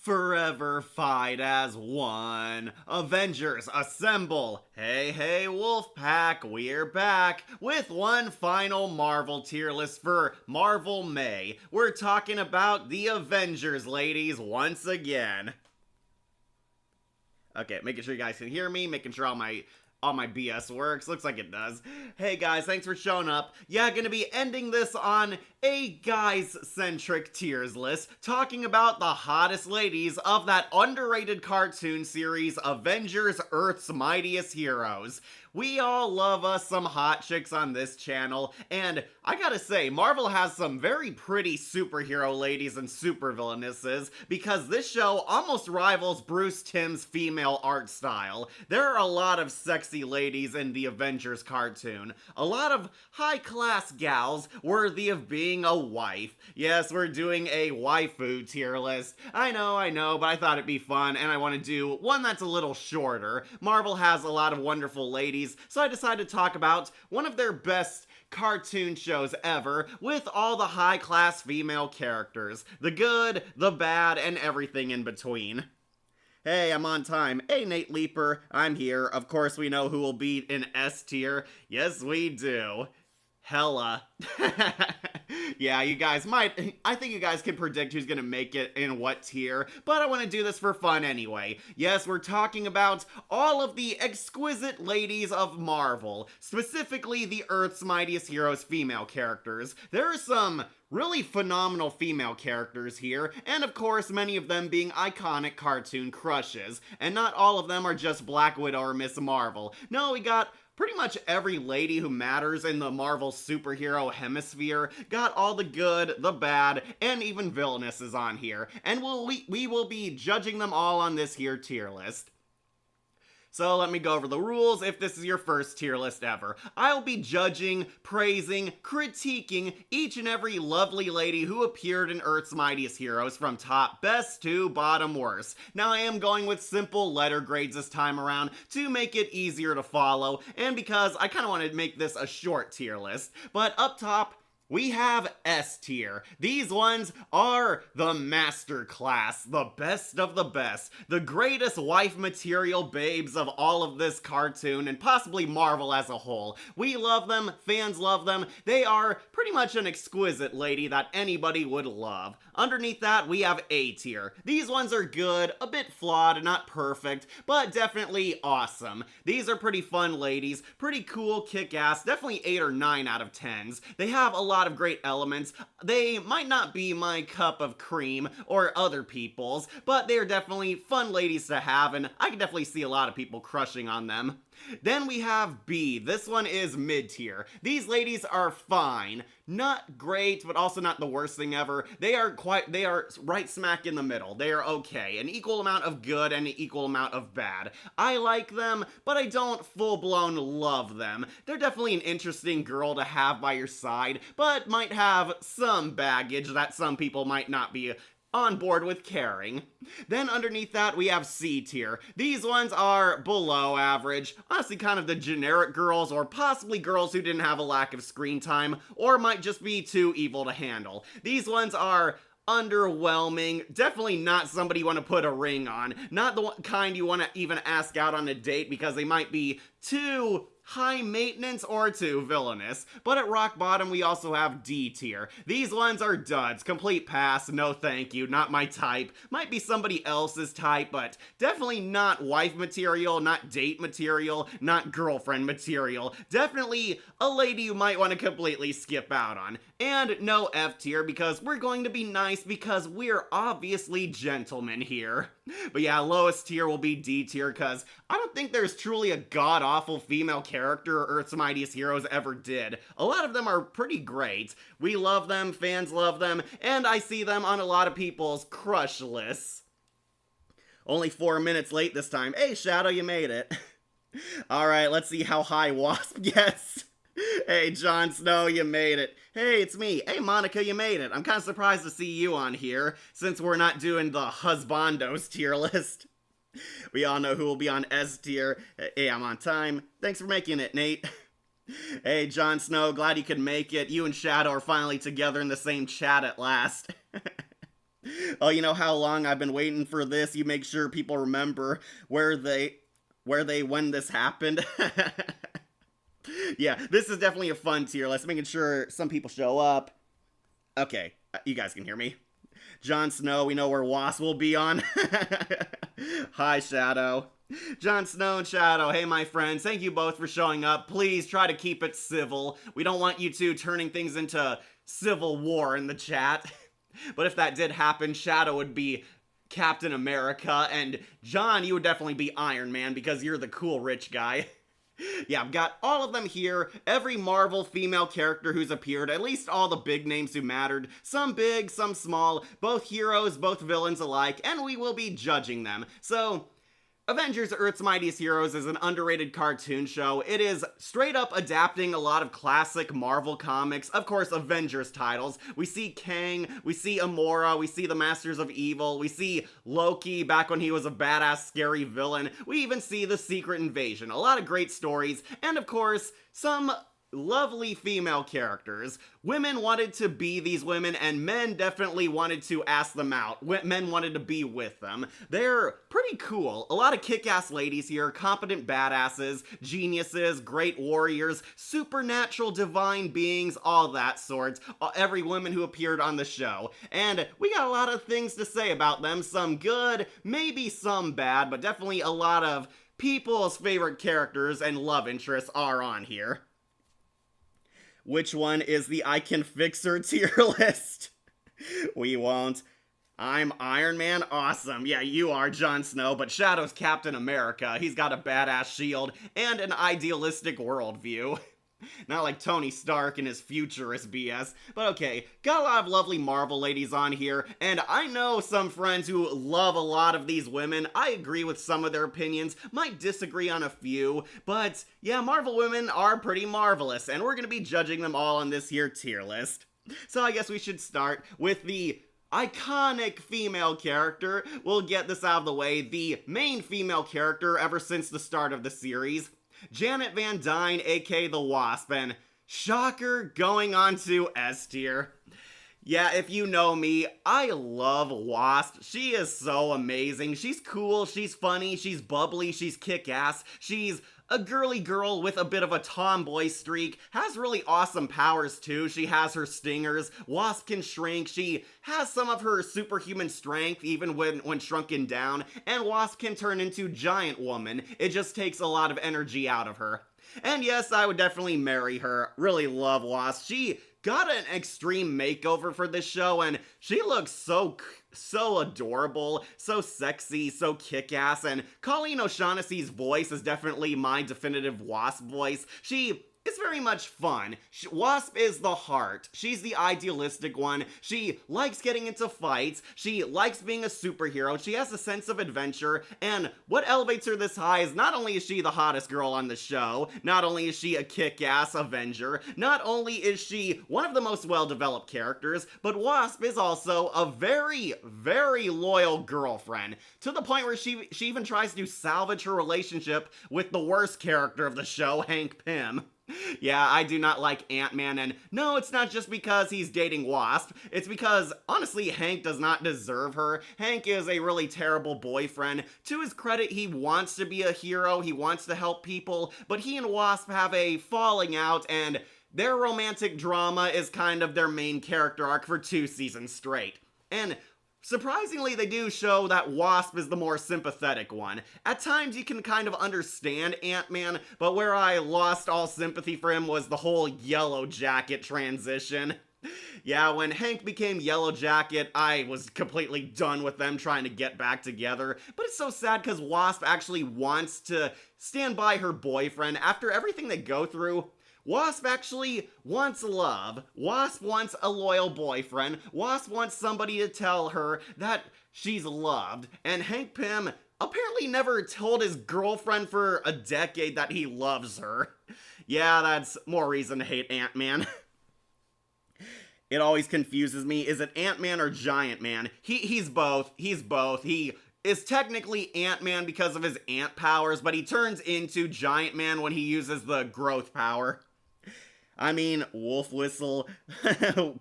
Forever fight as one. Avengers assemble. Hey, hey, Wolfpack, we're back with one final Marvel tier list for Marvel May. We're talking about the Avengers, ladies, once again. Okay, making sure you guys can hear me, making sure all my BS works. Looks like it does. Hey guys, thanks for showing up. Yeah, gonna be ending this on a guys-centric tiers list, talking about the hottest ladies of that underrated cartoon series, Avengers Earth's Mightiest Heroes. We all love us some hot chicks on this channel, and I gotta say, Marvel has some very pretty superhero ladies and supervillainesses, because this show almost rivals Bruce Timm's female art style. There are a lot of sexy ladies in the Avengers cartoon. A lot of high-class gals worthy of being a wife. Yes, we're doing a waifu tier list. I know, but I thought it'd be fun, and I want to do one that's a little shorter. Marvel has a lot of wonderful ladies, so I decided to talk about one of their best cartoon shows ever with all the high-class female characters. The good, the bad, and everything in between. Hey, I'm on time. Hey, Nate Leaper, I'm here. Of course, we know who will be in S tier. Yes, we do. Hella. Yeah, you guys I think you guys can predict who's gonna make it in what tier, but I want to do this for fun anyway. Yes, we're talking about all of the exquisite ladies of Marvel, specifically the Earth's Mightiest Heroes female characters. There are some really phenomenal female characters here, and of course many of them being iconic cartoon crushes, and not all of them are just Black Widow or Miss Marvel. No, we got pretty much every lady who matters in the Marvel superhero hemisphere. Got all the good, the bad, and even villainesses on here. And we will be judging them all on this here tier list. So let me go over the rules if this is your first tier list ever. I'll be judging, praising, critiquing each and every lovely lady who appeared in Earth's Mightiest Heroes from top best to bottom worst. Now I am going with simple letter grades this time around to make it easier to follow, and because I kind of want to make this a short tier list. But up top, we have S tier. These ones are the master class, the best of the best, the greatest wife material babes of all of this cartoon and possibly Marvel as a whole. We love them, fans love them. They are pretty much an exquisite lady that anybody would love. Underneath that, we have A tier. These ones are good, a bit flawed, not perfect, but definitely awesome. These are pretty fun ladies, pretty cool, kick-ass, definitely 8 or 9 out of 10s. They have a lot of great elements. They might not be my cup of cream or other people's, but they're definitely fun ladies to have, and I can definitely see a lot of people crushing on them. Then we have B. This one is mid-tier. These ladies are fine. Not great, but also not the worst thing ever. They are right smack in the middle. They are okay. An equal amount of good and an equal amount of bad. I like them, but I don't full-blown love them. They're definitely an interesting girl to have by your side, but might have some baggage that some people might not be on board with caring. Then underneath that, we have C tier. These ones are below average, honestly kind of the generic girls, or possibly girls who didn't have a lack of screen time, or might just be too evil to handle. These ones are underwhelming, definitely not somebody you want to put a ring on, not the kind you want to even ask out on a date because they might be too high maintenance or too villainous. But at rock bottom, we also have D tier. These ones are duds. Complete pass. No thank you. Not my type. Might be somebody else's type, but definitely not wife material, not date material, not girlfriend material. Definitely a lady you might want to completely skip out on. And no F tier because we're going to be nice because we're obviously gentlemen here. But yeah, lowest tier will be D tier because I don't think there's truly a god-awful female character Earth's Mightiest Heroes ever did. A lot of them are pretty great. We love them, fans love them, and I see them on a lot of people's crush lists. Only 4 minutes late this time. Hey, Shadow, you made it. Alright, let's see how high Wasp gets. Hey, Jon Snow, you made it. Hey, it's me. Hey, Monica, you made it. I'm kind of surprised to see you on here, since we're not doing the husbandos tier list. We all know who will be on S tier. Hey, I'm on time. Thanks for making it, Nate. Hey, Jon Snow, glad you could make it. You and Shadow are finally together in the same chat at last. Oh, you know how long I've been waiting for this? You make sure people remember when this happened. Yeah, this is definitely a fun tier list, making sure some people show up. Okay, you guys can hear me. Jon Snow, we know where Wasp will be on. Hi, Shadow. Jon Snow and Shadow, hey my friends, thank you both for showing up. Please try to keep it civil. We don't want you two turning things into civil war in the chat. But if that did happen, Shadow would be Captain America, and Jon, you would definitely be Iron Man because you're the cool rich guy. Yeah, I've got all of them here. Every Marvel female character who's appeared, at least all the big names who mattered. Some big, some small, both heroes, both villains alike, and we will be judging them. So, Avengers Earth's Mightiest Heroes is an underrated cartoon show. It is straight up adapting a lot of classic Marvel comics, of course Avengers titles. We see Kang, we see Amora, we see the Masters of Evil, we see Loki back when he was a badass scary villain, we even see the Secret Invasion. A lot of great stories, and of course, some lovely female characters. Women wanted to be these women, and men definitely wanted to ask them out. Men wanted to be with them. They're pretty cool. A lot of kick-ass ladies here, competent badasses, geniuses, great warriors, supernatural divine beings, all that sort. Every woman who appeared on the show. And we got a lot of things to say about them. Some good, maybe some bad, but definitely a lot of people's favorite characters and love interests are on here. Which one is the I Can Fix Her tier list? We won't. I'm Iron Man? Awesome. Yeah, you are Jon Snow, but Shadow's Captain America. He's got a badass shield and an idealistic worldview. Not like Tony Stark and his futurist BS. But okay, got a lot of lovely Marvel ladies on here, and I know some friends who love a lot of these women. I agree with some of their opinions, might disagree on a few, but yeah, Marvel women are pretty marvelous, and we're gonna be judging them all on this here tier list. So I guess we should start with the iconic female character. We'll get this out of the way. The main female character ever since the start of the series, Janet Van Dyne, aka the Wasp, and shocker, going on to S tier. Yeah, if you know me, I love Wasp. She is so amazing. She's cool, she's funny, she's bubbly, she's kick-ass, she's a girly girl with a bit of a tomboy streak, has really awesome powers too. She has her stingers, Wasp can shrink, she has some of her superhuman strength even when shrunken down, and Wasp can turn into Giant Woman. It just takes a lot of energy out of her. And yes, I would definitely marry her. Really love Wasp. She got an extreme makeover for this show, and she looks so adorable, so sexy, so kick-ass, and Colleen O'Shaughnessy's voice is definitely my definitive Wasp voice. She is very much fun. Wasp is the heart. She's the idealistic one. She likes getting into fights. She likes being a superhero. She has a sense of adventure, and what elevates her this high is not only is she the hottest girl on the show, not only is she a kick-ass Avenger, not only is she one of the most well-developed characters, but Wasp is also a very, very loyal girlfriend, to the point where she even tries to salvage her relationship with the worst character of the show, Hank Pym. Yeah, I do not like Ant-Man, and no, it's not just because he's dating Wasp. It's because, honestly, Hank does not deserve her. Hank is a really terrible boyfriend. To his credit, he wants to be a hero, he wants to help people, but he and Wasp have a falling out, and their romantic drama is kind of their main character arc for 2 seasons straight. And surprisingly, they do show that Wasp is the more sympathetic one. At times, you can kind of understand Ant-Man, but where I lost all sympathy for him was the whole Yellow Jacket transition. Yeah, when Hank became Yellow Jacket, I was completely done with them trying to get back together. But it's so sad because Wasp actually wants to stand by her boyfriend after everything they go through. Wasp actually wants love. Wasp wants a loyal boyfriend. Wasp wants somebody to tell her that she's loved. And Hank Pym apparently never told his girlfriend for a decade that he loves her. Yeah, that's more reason to hate Ant-Man. It always confuses me. Is it Ant-Man or Giant Man? He's both. He's both. He is technically Ant-Man because of his ant powers, but he turns into Giant Man when he uses the growth power. I mean, wolf whistle,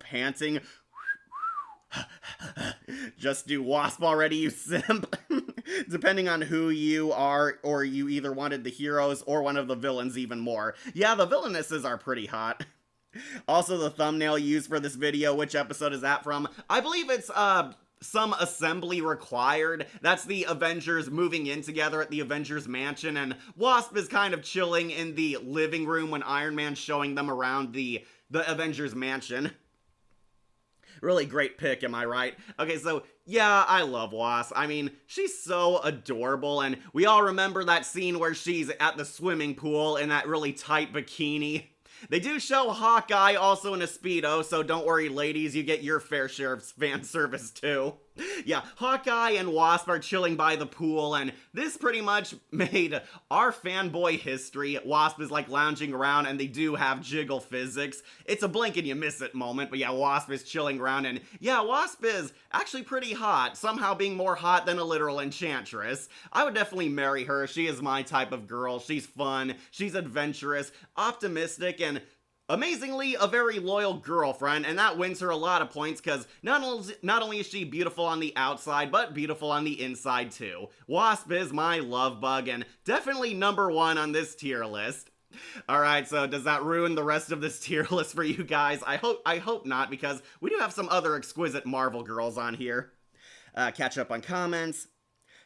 panting. Just do Wasp already, you simp. Depending on who you are, or you either wanted the heroes or one of the villains even more. Yeah, the villainesses are pretty hot. Also, the thumbnail used for this video, which episode is that from? I believe it's, some assembly required. That's the Avengers moving in together at the Avengers mansion, and Wasp is kind of chilling in the living room when Iron Man's showing them around the Avengers mansion. Really great pick, am I right? Okay, so, yeah, I love Wasp. I mean, she's so adorable, and we all remember that scene where she's at the swimming pool in that really tight bikini. They do show Hawkeye also in a Speedo, so don't worry, ladies, you get your fair share of fan service too. Yeah, Hawkeye and Wasp are chilling by the pool, and this pretty much made our fanboy history. Wasp is like lounging around, and they do have jiggle physics. It's a blink and you miss it moment, but yeah, Wasp is chilling around, and yeah, Wasp is actually pretty hot, somehow being more hot than a literal enchantress. I would definitely marry her. She is my type of girl. She's fun, she's adventurous, optimistic, and amazingly, a very loyal girlfriend, and that wins her a lot of points because not only is she beautiful on the outside, but beautiful on the inside too. Wasp is my love bug, and definitely number one on this tier list. Alright, so does that ruin the rest of this tier list for you guys? I hope not, because we do have some other exquisite Marvel girls on here. Catch up on comments.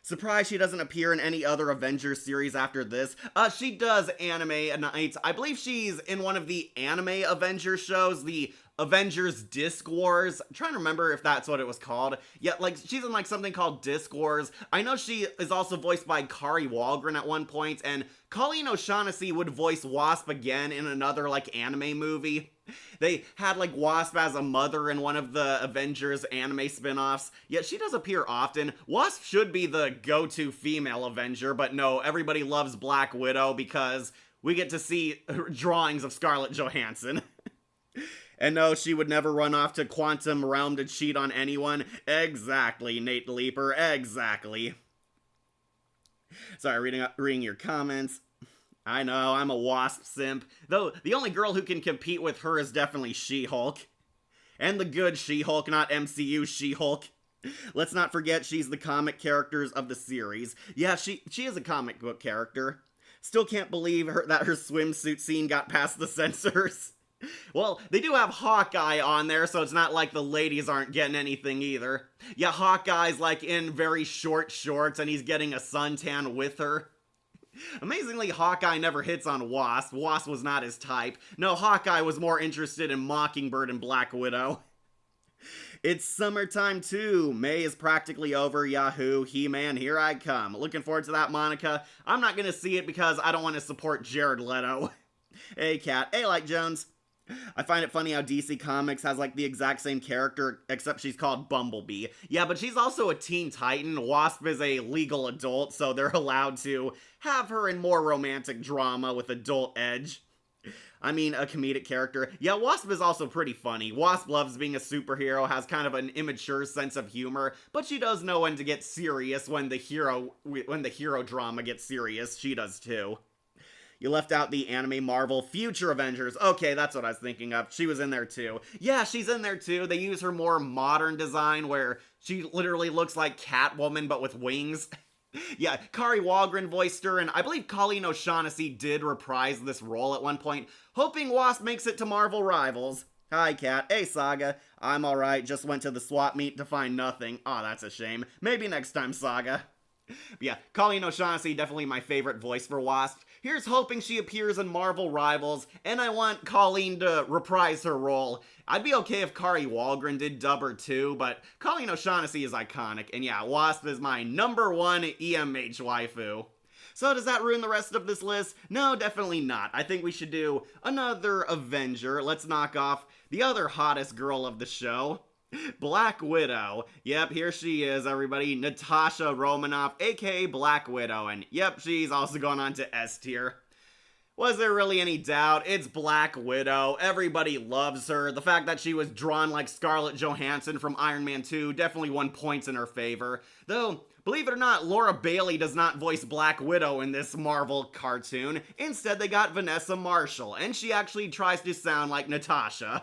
Surprised she doesn't appear in any other Avengers series after this. She does anime nights. I believe she's in one of the anime Avengers shows, the Avengers Disc Wars. I'm trying to remember if that's what it was called. Yeah, like, she's in, like, something called Disc Wars. I know she is also voiced by Kari Wahlgren at one point, and Colleen O'Shaughnessy would voice Wasp again in another, like, anime movie. They had, like, Wasp as a mother in one of the Avengers anime spin-offs, yet she does appear often. Wasp should be the go-to female Avenger, but no, everybody loves Black Widow because we get to see drawings of Scarlett Johansson. And no, she would never run off to Quantum Realm to cheat on anyone. Exactly, Nate Leaper, exactly. Sorry, reading your comments. I know, I'm a Wasp simp. Though, the only girl who can compete with her is definitely She-Hulk. And the good She-Hulk, not MCU She-Hulk. Let's not forget she's the comic characters of the series. Yeah, she is a comic book character. Still can't believe that her swimsuit scene got past the censors. Well, they do have Hawkeye on there, so it's not like the ladies aren't getting anything either. Yeah, Hawkeye's like in very short shorts and he's getting a suntan with her. Amazingly, Hawkeye never hits on Wasp. Wasp was not his type. No, Hawkeye was more interested in Mockingbird and Black Widow. It's summertime too. May is practically over. Yahoo! He-Man, here I come. Looking forward to that, Monica. I'm not gonna see it because I don't want to support Jared Leto. Hey, Cat. Hey, Light Jones. I find it funny how DC Comics has, like, the exact same character, except she's called Bumblebee. Yeah, but she's also a Teen Titan. Wasp is a legal adult, so they're allowed to have her in more romantic drama with adult edge. I mean, a comedic character. Yeah, Wasp is also pretty funny. Wasp loves being a superhero, has kind of an immature sense of humor, but she does know when to get serious when the hero drama gets serious. She does too. You left out the anime Marvel Future Avengers. Okay, that's what I was thinking of. She was in there too. Yeah, she's in there too. They use her more modern design where she literally looks like Catwoman but with wings. Yeah, Kari Wahlgren voiced her, and I believe Colleen O'Shaughnessy did reprise this role at one point, hoping Wasp makes it to Marvel Rivals. Hi, Cat. Hey, Saga. I'm alright, just went to the swap meet to find nothing. Aw, that's a shame. Maybe next time, Saga. But yeah, Colleen O'Shaughnessy, definitely my favorite voice for Wasp. Here's hoping she appears in Marvel Rivals, and I want Colleen to reprise her role. I'd be okay if Kari Wahlgren did dub her too, but Colleen O'Shaughnessy is iconic, and yeah, Wasp is my number one EMH waifu. So does that ruin the rest of this list? No, definitely not. I think we should do another Avenger. Let's knock off the other hottest girl of the show. Black Widow. Yep, here she is, everybody. Natasha Romanoff, aka Black Widow. And yep, she's also going on to S tier. Was there really any doubt? It's Black Widow. Everybody loves her. The fact that she was drawn like Scarlett Johansson from Iron Man 2 definitely won points in her favor. Though, believe it or not, Laura Bailey does not voice Black Widow in this Marvel cartoon. Instead, they got Vanessa Marshall, and she actually tries to sound like Natasha.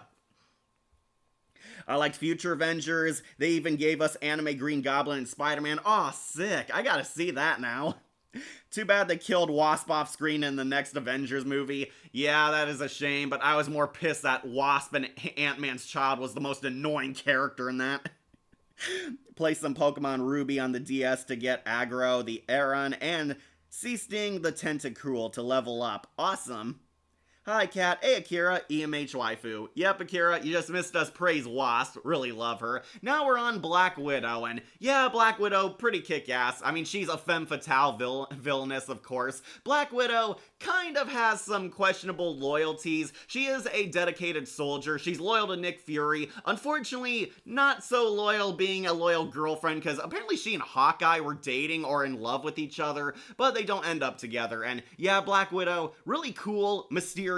I liked Future Avengers. They even gave us anime Green Goblin and Spider-Man. Aw, sick. I gotta see that now. Too bad they killed Wasp off screen in the next Avengers movie. Yeah, that is a shame, but I was more pissed that Wasp and Ant-Man's child was the most annoying character in that. Play some Pokemon Ruby on the DS to get Aggro, the Aron, and Sea-Sting the Tentacruel to level up. Awesome. Hi, Kat. Hey, Akira. EMH Waifu. Yep, Akira, you just missed us praise Wasp. Really love her. Now we're on Black Widow, and yeah, Black Widow, pretty kick-ass. I mean, she's a femme fatale villainess, of course. Black Widow kind of has some questionable loyalties. She is a dedicated soldier. She's loyal to Nick Fury. Unfortunately, not so loyal being a loyal girlfriend, because apparently she and Hawkeye were dating or in love with each other, but they don't end up together. And yeah, Black Widow, really cool, mysterious,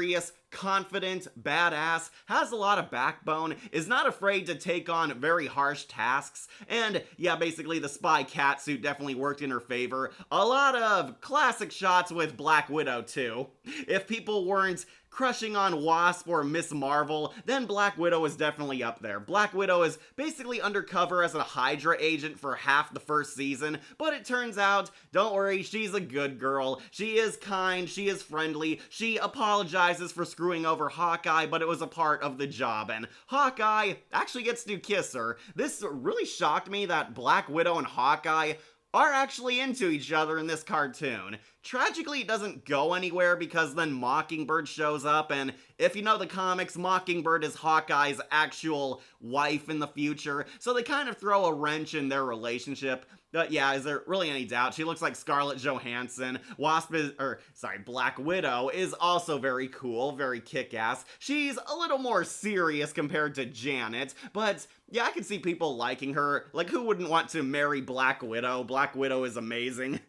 confident, badass, has a lot of backbone, is not afraid to take on very harsh tasks, and yeah, basically the spy cat suit definitely worked in her favor. A lot of classic shots with Black Widow too. If people weren't crushing on Wasp or Miss Marvel, then Black Widow is definitely up there. Black Widow is basically undercover as a Hydra agent for half the first season, but it turns out, don't worry, she's a good girl. She is kind, she is friendly, she apologizes for screwing over Hawkeye, but it was a part of the job, and Hawkeye actually gets to kiss her. This really shocked me that Black Widow and Hawkeye are actually into each other in this cartoon. Tragically, it doesn't go anywhere because then Mockingbird shows up, and if you know the comics, Mockingbird is Hawkeye's actual wife in the future, so they kind of throw a wrench in their relationship. But yeah, is there really any doubt? She looks like Scarlett Johansson. Black Widow is also very cool, very kick-ass. She's a little more serious compared to Janet, but yeah, I can see people liking her. Like, who wouldn't want to marry Black Widow? Black Widow is amazing.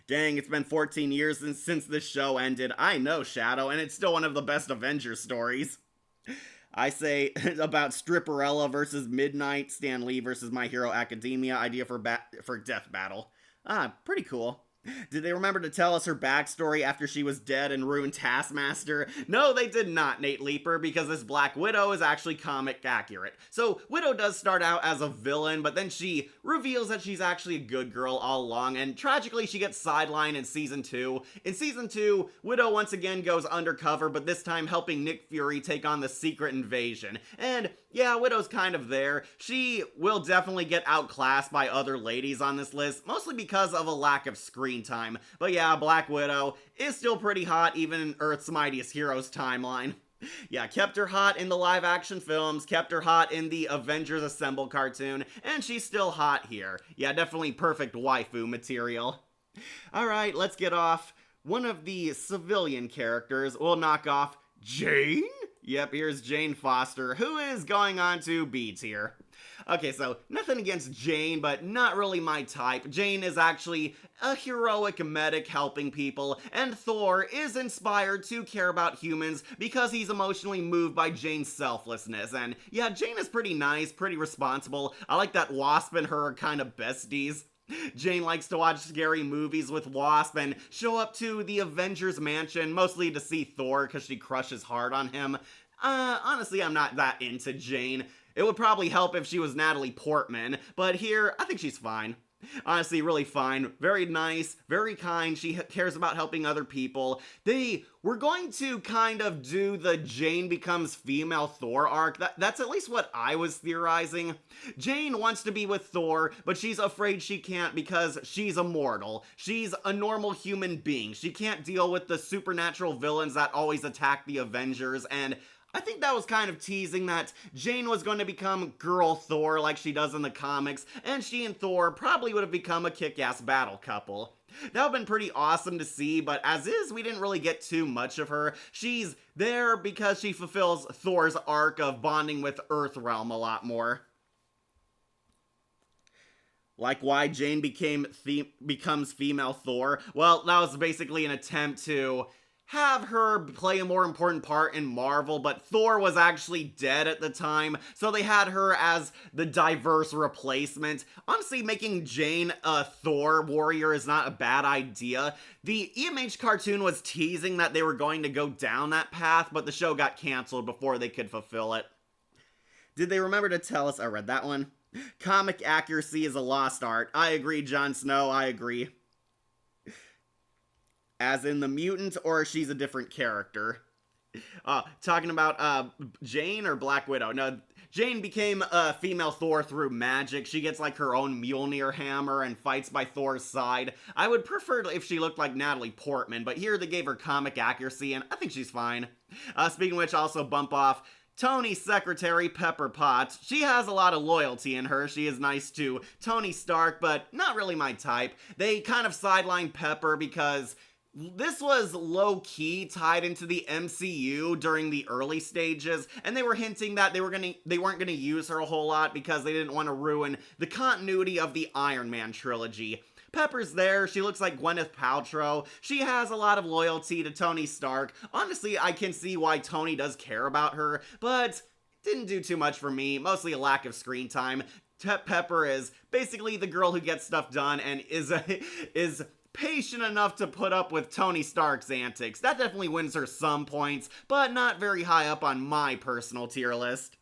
Dang, it's been 14 years since this show ended. I know, Shadow, and it's still one of the best Avengers stories. I say about Stripperella versus Midnight, Stan Lee versus My Hero Academia, idea for Death Battle. Ah, pretty cool. Did they remember to tell us her backstory after she was dead and ruined Taskmaster? No, they did not, Nate Leaper, because this Black Widow is actually comic accurate. So, Widow does start out as a villain, but then she reveals that she's actually a good girl all along, and tragically she gets sidelined in Season 2. In Season 2, Widow once again goes undercover, but this time helping Nick Fury take on the Secret Invasion. And yeah, Widow's kind of there. She will definitely get outclassed by other ladies on this list, mostly because of a lack of screen time. But yeah, Black Widow is still pretty hot even in Earth's Mightiest Heroes timeline. Yeah, kept her hot in the live action films, kept her hot in the Avengers Assemble cartoon, and she's still hot here. Yeah, definitely perfect waifu material. Alright, let's get off one of the civilian characters. We'll knock off Jane? Yep, here's Jane Foster, who is going on to B tier. Okay, so nothing against Jane, but not really my type. Jane is actually a heroic medic helping people, and Thor is inspired to care about humans because he's emotionally moved by Jane's selflessness. And yeah, Jane is pretty nice, pretty responsible. I like that Wasp and her are kind of besties. Jane likes to watch scary movies with Wasp and show up to the Avengers mansion, mostly to see Thor because she crushes hard on him. Honestly, I'm not that into Jane. It would probably help if she was Natalie Portman, but here, I think she's fine. Honestly, really fine. Very nice, very kind. She cares about helping other people. They were going to kind of do the Jane becomes female Thor arc. That's at least what I was theorizing. Jane wants to be with Thor, but she's afraid she can't because she's immortal. She's a normal human being. She can't deal with the supernatural villains that always attack the Avengers, and I think that was kind of teasing that Jane was going to become Girl Thor like she does in the comics, and she and Thor probably would have become a kick-ass battle couple. That would have been pretty awesome to see, but as is, we didn't really get too much of her. She's there because she fulfills Thor's arc of bonding with Earthrealm a lot more. Like why Jane becomes female Thor? Well, that was basically an attempt to have her play a more important part in Marvel, but Thor was actually dead at the time, so they had her as the diverse replacement. Honestly, making Jane a Thor warrior is not a bad idea. The EMH cartoon was teasing that they were going to go down that path, but the show got canceled before they could fulfill it. Did they remember to tell us? I read that one. Comic accuracy is a lost art. I agree, Jon Snow, I agree. As in the mutant, or she's a different character? Talking about Jane or Black Widow? No, Jane became a female Thor through magic. She gets like her own Mjolnir hammer and fights by Thor's side. I would prefer if she looked like Natalie Portman, but here they gave her comic accuracy, and I think she's fine. Speaking of which, also bump off Tony's secretary, Pepper Potts. She has a lot of loyalty in her. She is nice to Tony Stark, but not really my type. They kind of sidelined Pepper because this was low-key tied into the MCU during the early stages, and they were hinting that they weren't gonna use her a whole lot because they didn't want to ruin the continuity of the Iron Man trilogy. Pepper's there, she looks like Gwyneth Paltrow, she has a lot of loyalty to Tony Stark. Honestly, I can see why Tony does care about her, but didn't do too much for me, mostly a lack of screen time. Pepper is basically the girl who gets stuff done and is patient enough to put up with Tony Stark's antics. That definitely wins her some points, but not very high up on my personal tier list.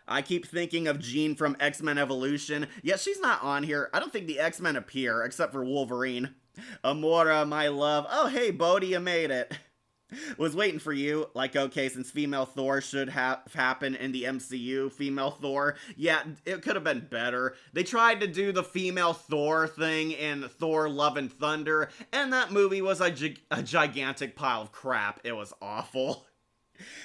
I keep thinking of Jean from X-Men Evolution, yet she's not on here. I don't think the X-Men appear, except for Wolverine. Amora, my love. Oh, hey, Bodhi, you made it. Was waiting for you. Like, okay, since female Thor should happen in the MCU, female Thor, yeah, it could have been better. They tried to do the female Thor thing in Thor Love and Thunder, and that movie was a gigantic pile of crap. It was awful.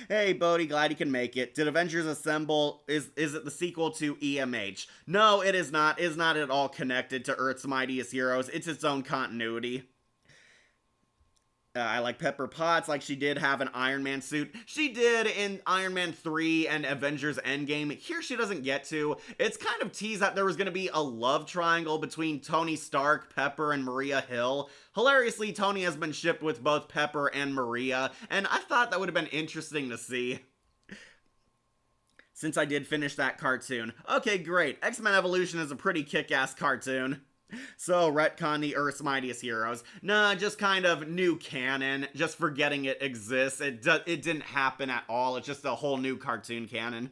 Hey, Bodhi, glad you can make it. Did Avengers Assemble, is it the sequel to EMH? No, it is not. It is not at all connected to Earth's Mightiest Heroes. It's its own continuity. I like Pepper Potts, like she did have an Iron Man suit. She did in Iron Man 3 and Avengers Endgame. Here she doesn't get to. It's kind of teased that there was going to be a love triangle between Tony Stark, Pepper, and Maria Hill. Hilariously, Tony has been shipped with both Pepper and Maria, and I thought that would have been interesting to see. Since I did finish that cartoon. Okay, great. X-Men Evolution is a pretty kick-ass cartoon. So, retcon the Earth's Mightiest Heroes. Nah, just kind of new canon, just forgetting it exists. It didn't happen at all, it's just a whole new cartoon canon.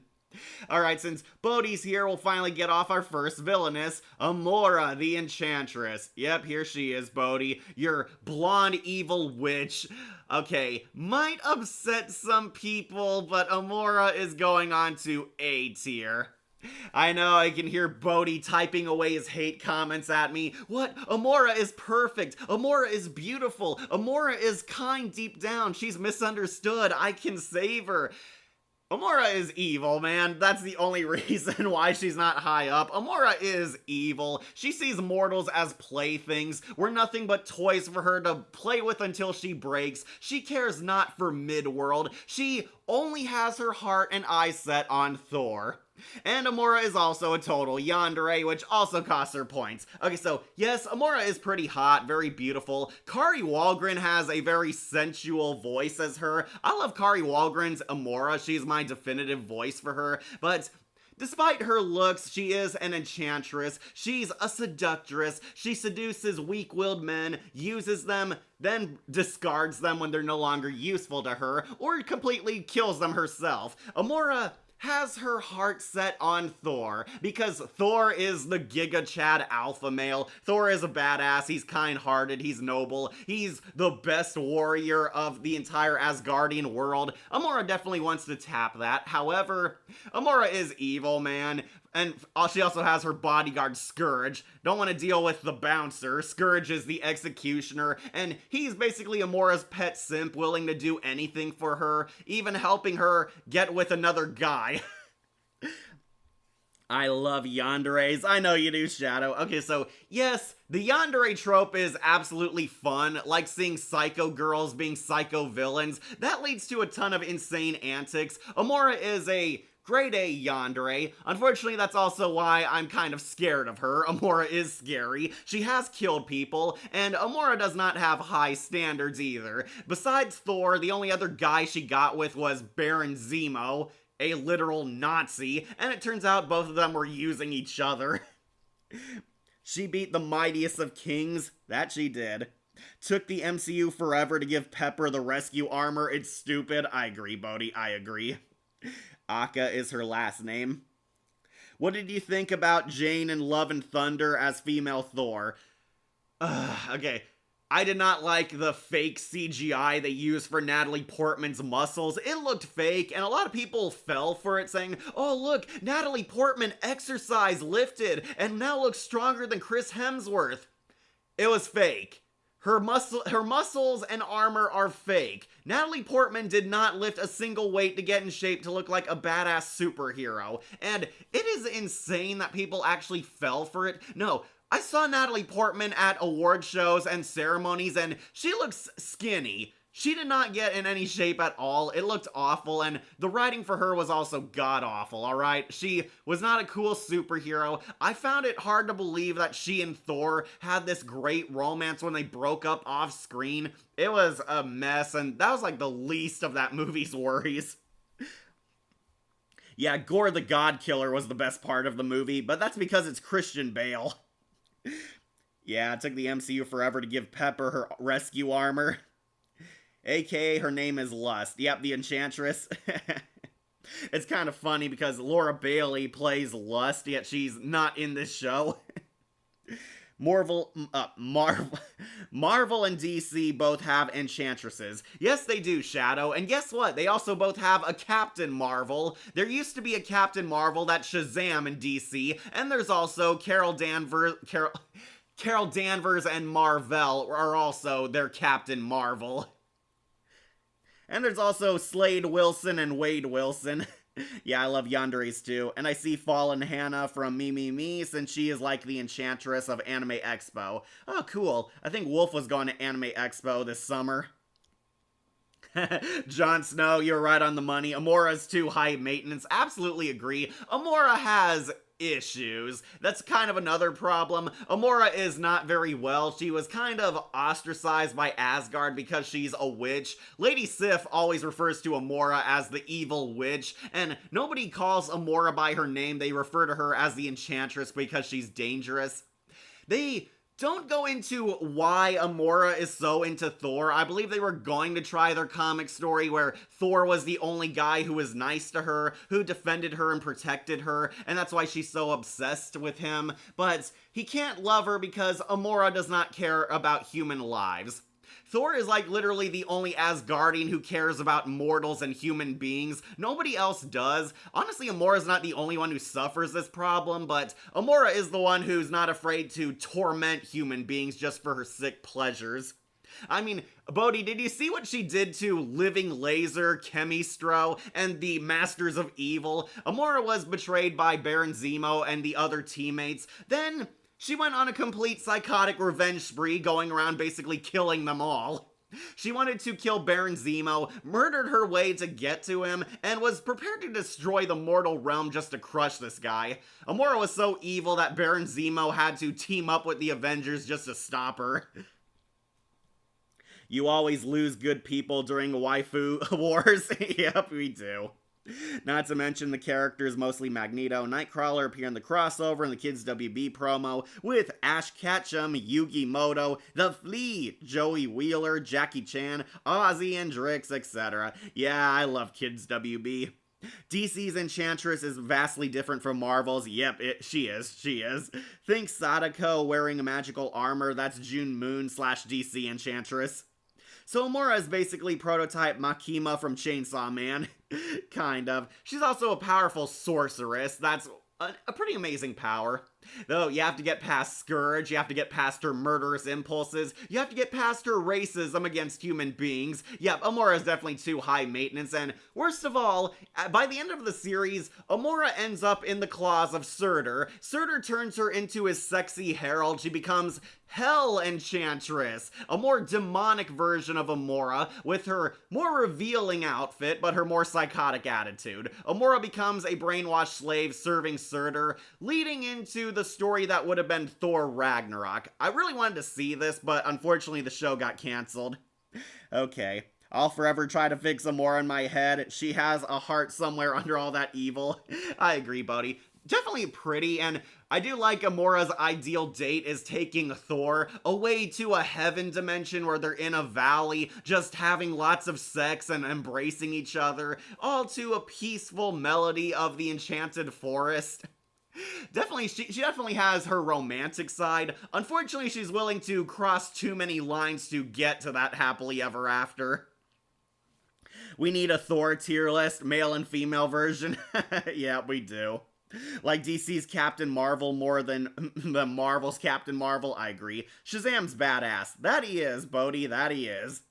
Alright, since Bodhi's here, we'll finally get off our first villainess, Amora the Enchantress. Yep, here she is, Bodhi, your blonde evil witch. Okay, might upset some people, but Amora is going on to A tier. I know, I can hear Bodhi typing away his hate comments at me. What? Amora is perfect. Amora is beautiful. Amora is kind deep down. She's misunderstood. I can save her. Amora is evil, man. That's the only reason why she's not high up. Amora is evil. She sees mortals as playthings. We're nothing but toys for her to play with until she breaks. She cares not for Midworld. She only has her heart and eyes set on Thor. And Amora is also a total yandere, which also costs her points. Okay, so yes, Amora is pretty hot, very beautiful. Kari Wahlgren has a very sensual voice as her. I love Kari Wahlgren's Amora. She's my definitive voice for her, but despite her looks, she is an enchantress. She's a seductress. She seduces weak-willed men, uses them, then discards them when they're no longer useful to her, or completely kills them herself. Amora has her heart set on Thor, because Thor is the Giga Chad alpha male. Thor is a badass, he's kind-hearted, he's noble, he's the best warrior of the entire Asgardian world. Amora definitely wants to tap that. However, Amora is evil, man. And she also has her bodyguard, Scourge. Don't want to deal with the bouncer. Scourge is the executioner, and he's basically Amora's pet simp, willing to do anything for her, even helping her get with another guy. I love yanderes. I know you do, Shadow. Okay, so yes, the yandere trope is absolutely fun, like seeing psycho girls being psycho villains. That leads to a ton of insane antics. Amora is a grade A yandere. Unfortunately, that's also why I'm kind of scared of her. Amora is scary. She has killed people, and Amora does not have high standards either. Besides Thor, the only other guy she got with was Baron Zemo, a literal Nazi, and it turns out both of them were using each other. She beat the mightiest of kings. That she did. Took the MCU forever to give Pepper the rescue armor. It's stupid. I agree, Bodhi. I agree. Akka is her last name. What did you think about Jane in Love and Thunder as female Thor? Okay. I did not like the fake CGI they used for Natalie Portman's muscles. It looked fake, and a lot of people fell for it, saying, oh look, Natalie Portman exercise lifted, and now looks stronger than Chris Hemsworth. It was fake. Her muscles and armor are fake. Natalie Portman did not lift a single weight to get in shape to look like a badass superhero. And it is insane that people actually fell for it. No, I saw Natalie Portman at award shows and ceremonies, and she looks skinny. She did not get in any shape at all. It looked awful, and the writing for her was also god-awful, alright? She was not a cool superhero. I found it hard to believe that she and Thor had this great romance when they broke up off-screen. It was a mess, and that was like the least of that movie's worries. Yeah, Gore the God Killer was the best part of the movie, but that's because it's Christian Bale. Yeah, it took the MCU forever to give Pepper her rescue armor. AKA her name is Lust. Yep, the Enchantress. It's kind of funny because Laura Bailey plays Lust, yet she's not in this show. Marvel and DC both have Enchantresses. Yes, they do, Shadow. And guess what? They also both have a Captain Marvel. There used to be a Captain Marvel that's Shazam in DC, and there's also Carol Danvers and Marvel are also their Captain Marvel. And there's also Slade Wilson and Wade Wilson. Yeah, I love yanderes too. And I see Fallen Hannah from Me, since she is like the Enchantress of Anime Expo. Oh, cool. I think Wolf was going to Anime Expo this summer. Jon Snow, you're right on the money. Amora's too high maintenance. Absolutely agree. Amora has issues. That's kind of another problem. Amora is not very well. She was kind of ostracized by Asgard because she's a witch. Lady Sif always refers to Amora as the evil witch, and nobody calls Amora by her name. They refer to her as the Enchantress because she's dangerous. They don't go into why Amora is so into Thor. I believe they were going to try their comic story where Thor was the only guy who was nice to her, who defended her and protected her, and that's why she's so obsessed with him. But he can't love her because Amora does not care about human lives. Thor is like literally the only Asgardian who cares about mortals and human beings. Nobody else does. Honestly, Amora's not the only one who suffers this problem, but Amora is the one who's not afraid to torment human beings just for her sick pleasures. I mean, Bodhi, did you see what she did to Living Laser, Chemistro, and the Masters of Evil? Amora was betrayed by Baron Zemo and the other teammates. Then she went on a complete psychotic revenge spree, going around basically killing them all. She wanted to kill Baron Zemo, murdered her way to get to him, and was prepared to destroy the mortal realm just to crush this guy. Amora was so evil that Baron Zemo had to team up with the Avengers just to stop her. You always lose good people during waifu wars. Yep, we do. Not to mention the characters, mostly Magneto, Nightcrawler appear in the crossover and the Kids WB promo with Ash Ketchum, Yugi Moto, The Flea, Joey Wheeler, Jackie Chan, Ozzy and Drix, etc. Yeah, I love Kids WB. DC's Enchantress is vastly different from Marvel's. Yep, she is. Think Sadako wearing a magical armor, that's June Moon / DC Enchantress. So Amora is basically prototype Makima from Chainsaw Man. Kind of. She's also a powerful sorceress. That's a pretty amazing power. Though, you have to get past Scourge, you have to get past her murderous impulses, you have to get past her racism against human beings. Yep, Amora is definitely too high maintenance, and worst of all, by the end of the series, Amora ends up in the claws of Surtur. Surtur turns her into his sexy herald. She becomes Hell Enchantress, a more demonic version of Amora, with her more revealing outfit, but her more psychotic attitude. Amora becomes a brainwashed slave serving Surtur, leading into the story that would have been Thor Ragnarok. I really wanted to see this, but unfortunately the show got canceled. Okay, I'll forever try to fix Amora in my head. She has a heart somewhere under all that evil. I agree, buddy. definitely pretty, and I do like Amora's ideal date is taking Thor away to a heaven dimension where they're in a valley, just having lots of sex and embracing each other, all to a peaceful melody of the enchanted forest. Definitely, she definitely has her romantic side. Unfortunately, she's willing to cross too many lines to get to that happily ever after. We need a Thor tier list, male and female version. Yeah, we do. Like DC's Captain Marvel more than the Marvel's Captain Marvel, I agree. Shazam's badass. That he is, Bodhi, that he is.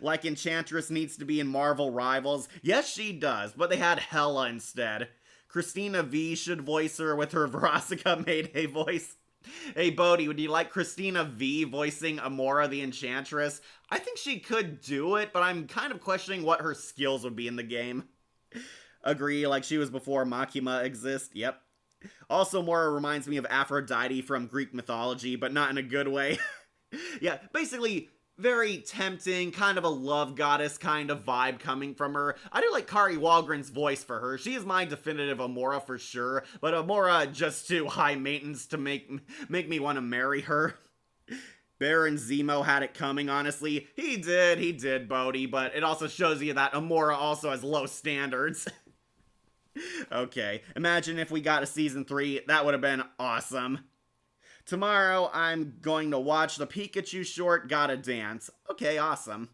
Like Enchantress needs to be in Marvel Rivals. Yes, she does, but they had Hela instead. Christina V should voice her with her Veronica Mayday voice. Hey, Bodhi, would you like Christina V voicing Amora the Enchantress? I think she could do it, but I'm kind of questioning what her skills would be in the game. Agree, like she was before Makima exist, yep. Also, Mora reminds me of Aphrodite from Greek mythology, but not in a good way. Yeah, basically, very tempting, kind of a love goddess kind of vibe coming from her. I do like Kari Walgren's voice for her. She is my definitive Amora for sure, but Amora just too high maintenance to make me want to marry her. Baron Zemo had it coming, honestly. He did, Bodhi, but it also shows you that Amora also has low standards. Okay, imagine if we got a season 3, that would have been awesome. Tomorrow, I'm going to watch the Pikachu short, Gotta Dance. Okay, awesome.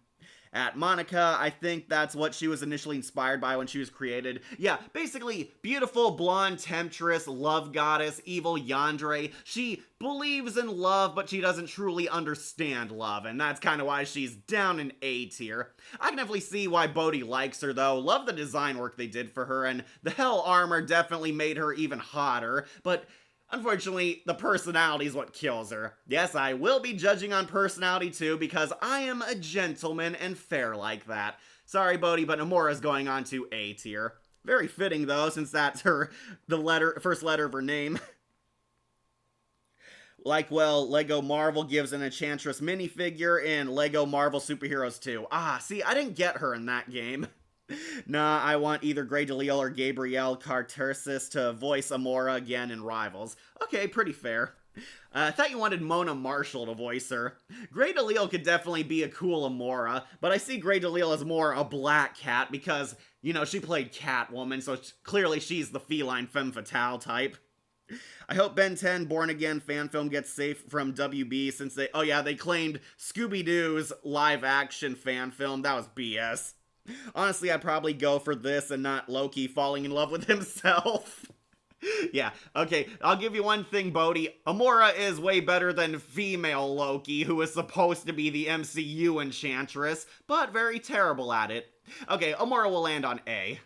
At Monica, I think that's what she was initially inspired by when she was created. Yeah, basically, beautiful, blonde, temptress, love goddess, evil yandere. She believes in love, but she doesn't truly understand love, and that's kind of why she's down in A tier. I can definitely see why Bodhi likes her, though. Love the design work they did for her, and the Hell armor definitely made her even hotter, but unfortunately, the personality is what kills her. Yes, I will be judging on personality too, because I am a gentleman and fair like that. Sorry, Bodhi, but Amora's going on to A tier. Very fitting, though, since that's first letter of her name. Like, well, Lego Marvel gives an Enchantress minifigure in Lego Marvel Superheroes 2. Ah, see, I didn't get her in that game. Nah, I want either Grey DeLisle or Gabrielle Cartersis to voice Amora again in Rivals. Okay, pretty fair. I thought you wanted Mona Marshall to voice her. Grey DeLisle could definitely be a cool Amora, but I see Grey DeLisle as more a black cat because, you know, she played Catwoman, so clearly she's the feline femme fatale type. I hope Ben 10 Born Again fan film gets safe from WB since they claimed Scooby-Doo's live action fan film. That was BS. Honestly, I'd probably go for this and not Loki falling in love with himself. Yeah, okay, I'll give you one thing, Bodhi. Amora is way better than female Loki, who is supposed to be the MCU Enchantress, but very terrible at it. Okay, Amora will land on A.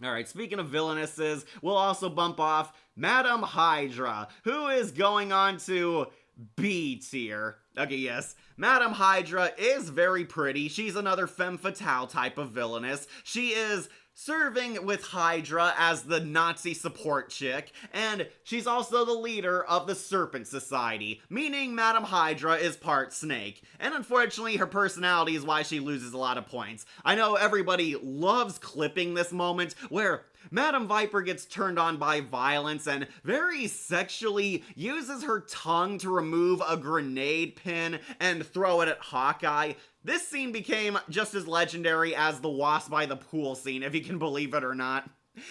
Alright, speaking of villainesses, we'll also bump off Madam Hydra, who is going on to B tier. Okay, yes. Madam Hydra is very pretty. She's another femme fatale type of villainess. She is serving with Hydra as the Nazi support chick, and she's also the leader of the Serpent Society, meaning Madam Hydra is part snake. And unfortunately, her personality is why she loses a lot of points. I know everybody loves clipping this moment where Madam Viper gets turned on by violence and very sexually uses her tongue to remove a grenade pin and throw it at Hawkeye. This scene became just as legendary as the Wasp by the pool scene, if you can believe it or not.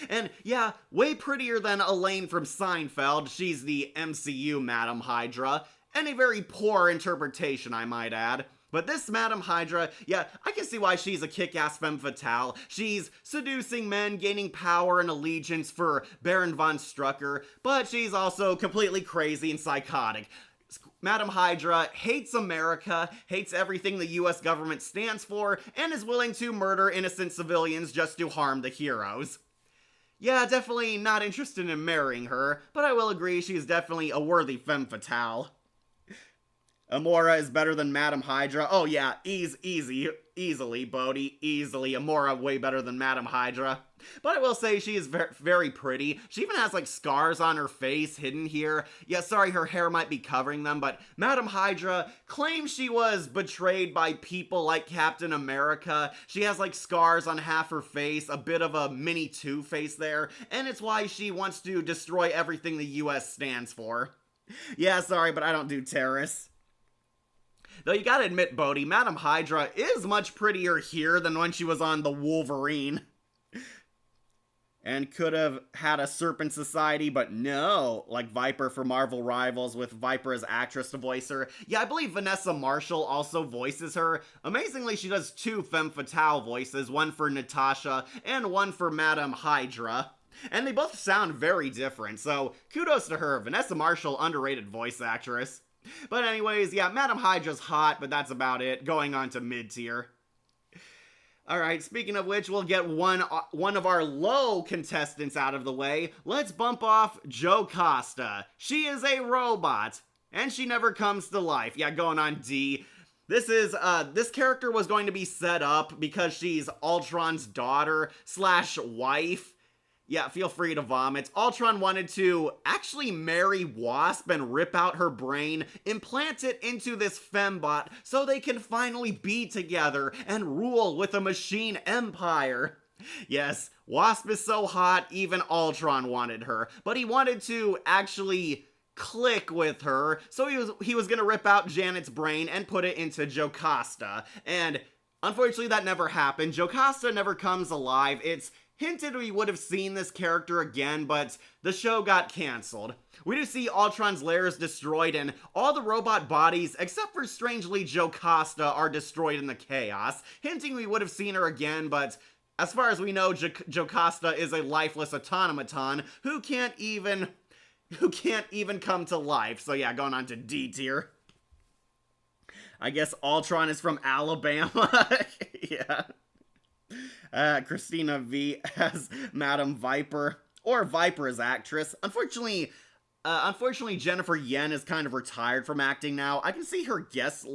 And yeah, way prettier than Elaine from Seinfeld. She's the MCU Madam Hydra, and a very poor interpretation, I might add. But this Madam Hydra, yeah, I can see why she's a kick-ass femme fatale. She's seducing men, gaining power and allegiance for Baron von Strucker, but she's also completely crazy and psychotic. Madam Hydra hates America, hates everything the US government stands for, and is willing to murder innocent civilians just to harm the heroes. Yeah, definitely not interested in marrying her, but I will agree she's definitely a worthy femme fatale. Amora is better than Madam Hydra. Oh yeah, easy. easily, Bodhi, easily. Amora way better than Madam Hydra. But I will say she is very pretty. She even has like scars on her face hidden here. Yeah, sorry, her hair might be covering them, but Madam Hydra claims she was betrayed by people like Captain America. She has like scars on half her face, a bit of a mini Two-Face there, and it's why she wants to destroy everything the US stands for. Yeah, sorry, but I don't do terrorists. Though you gotta admit, Bodhi, Madam Hydra is much prettier here than when she was on the Wolverine. And could have had a Serpent Society, but no, like Viper for Marvel Rivals with Viper as actress to voice her. Yeah, I believe Vanessa Marshall also voices her. Amazingly, she does 2 femme fatale voices, one for Natasha and one for Madam Hydra. And they both sound very different, so kudos to her. Vanessa Marshall, underrated voice actress. But anyways, yeah, Madam Hydra's hot, but that's about it. Going on to mid-tier. Alright, speaking of which, we'll get one of our low contestants out of the way. Let's bump off Jocasta. She is a robot, and she never comes to life. Yeah, going on D. This character was going to be set up because she's Ultron's daughter / wife. Yeah, feel free to vomit. Ultron wanted to actually marry Wasp and rip out her brain, implant it into this fembot so they can finally be together and rule with a machine empire. Yes, Wasp is so hot, even Ultron wanted her, but he wanted to actually click with her, so he was gonna rip out Janet's brain and put it into Jocasta, and unfortunately that never happened. Jocasta never comes alive. It's hinted we would have seen this character again, but the show got cancelled. We do see Ultron's lairs destroyed, and all the robot bodies, except for strangely Jocasta, are destroyed in the chaos, hinting we would have seen her again, but as far as we know, Jocasta is a lifeless automaton who can't even come to life. So yeah, going on to D tier. I guess Ultron is from Alabama. Yeah. Christina V as Madam Viper, or Viper as actress. Unfortunately, Jennifer Yen is kind of retired from acting now. I can see her guest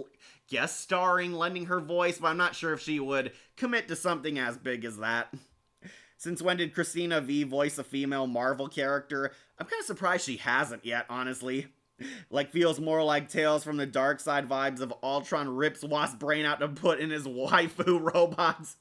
starring, lending her voice, but I'm not sure if she would commit to something as big as that. Since when did Christina V voice a female Marvel character? I'm kind of surprised she hasn't yet, honestly. Like, feels more like Tales from the Dark Side vibes of Ultron rips Wasp's brain out to put in his waifu robots.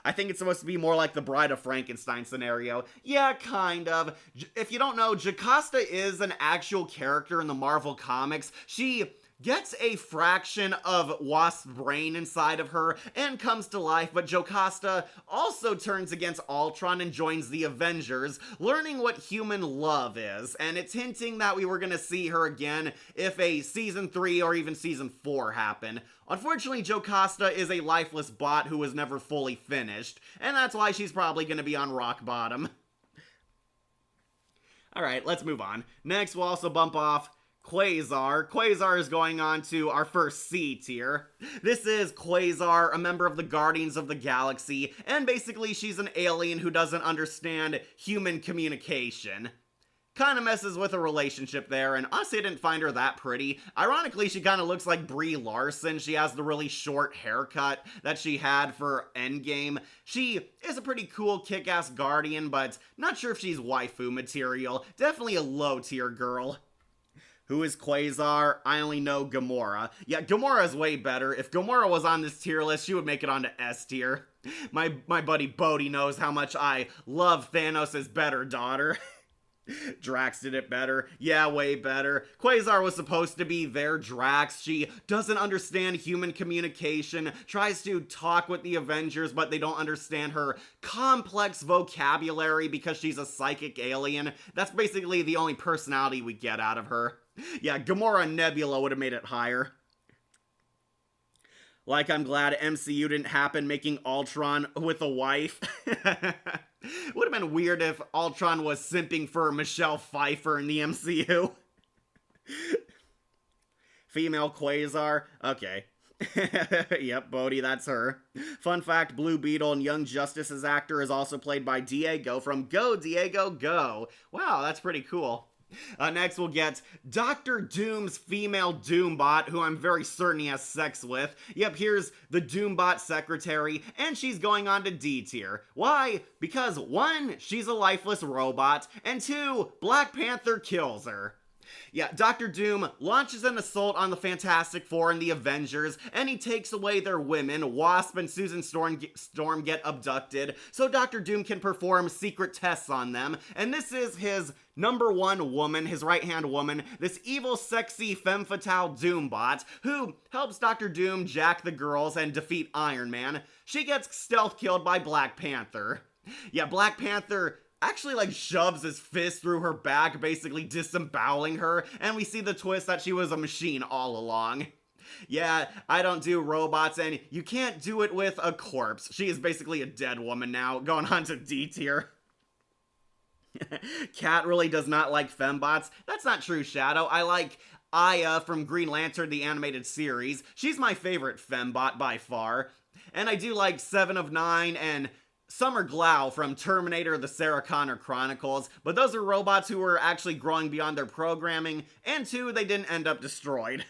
I think it's supposed to be more like the Bride of Frankenstein scenario. Yeah, kind of. If you don't know, Jocasta is an actual character in the Marvel comics. She gets a fraction of Wasp's brain inside of her and comes to life, but Jocasta also turns against Ultron and joins the Avengers, learning what human love is, and it's hinting that we were gonna see her again if a Season 3 or even Season 4 happen. Unfortunately, Jocasta is a lifeless bot who was never fully finished, and that's why she's probably gonna be on rock bottom. Alright, let's move on. Next, we'll also bump off Quasar. Quasar is going on to our first C tier. This is Quasar, a member of the Guardians of the Galaxy, and basically she's an alien who doesn't understand human communication. Kind of messes with a relationship there, and honestly I didn't find her that pretty. Ironically, she kind of looks like Brie Larson. She has the really short haircut that she had for Endgame. She is a pretty cool kick-ass Guardian, but not sure if she's waifu material. Definitely a low-tier girl. Who is Quasar? I only know Gamora. Yeah, Gamora is way better. If Gamora was on this tier list, she would make it onto S tier. My buddy Bodhi knows how much I love Thanos' better daughter. Drax did it better. Yeah, way better. Quasar was supposed to be their Drax. She doesn't understand human communication, tries to talk with the Avengers, but they don't understand her complex vocabulary because she's a psychic alien. That's basically the only personality we get out of her. Yeah, Gamora and Nebula would have made it higher. Like, I'm glad MCU didn't happen making Ultron with a wife. Would have been weird if Ultron was simping for Michelle Pfeiffer in the MCU. Female Quasar? Okay. Yep, Bodhi, that's her. Fun fact, Blue Beetle and Young Justice's actor is also played by Diego from Go, Diego, Go. Wow, that's pretty cool. Next, we'll get Dr. Doom's female Doombot, who I'm very certain he has sex with. Yep, here's the Doombot secretary, and she's going on to D tier. Why? Because 1, she's a lifeless robot, and 2, Black Panther kills her. Yeah, Dr. Doom launches an assault on the Fantastic Four and the Avengers, and he takes away their women. Wasp and Susan Storm get abducted, so Dr. Doom can perform secret tests on them, and this is his number 1 woman, his right-hand woman, this evil, sexy, femme fatale Doombot, who helps Dr. Doom jack the girls and defeat Iron Man. She gets stealth killed by Black Panther. Yeah, Black Panther actually shoves his fist through her back, basically disemboweling her, and we see the twist that she was a machine all along. Yeah, I don't do robots, and you can't do it with a corpse. She is basically a dead woman now, going on to D tier. Cat really does not like fembots. That's not true, Shadow. I like Aya from Green Lantern, the animated series. She's my favorite fembot by far. And I do like 7 of 9 and Summer Glau from Terminator the Sarah Connor Chronicles, but those are robots who were actually growing beyond their programming, and 2, they didn't end up destroyed.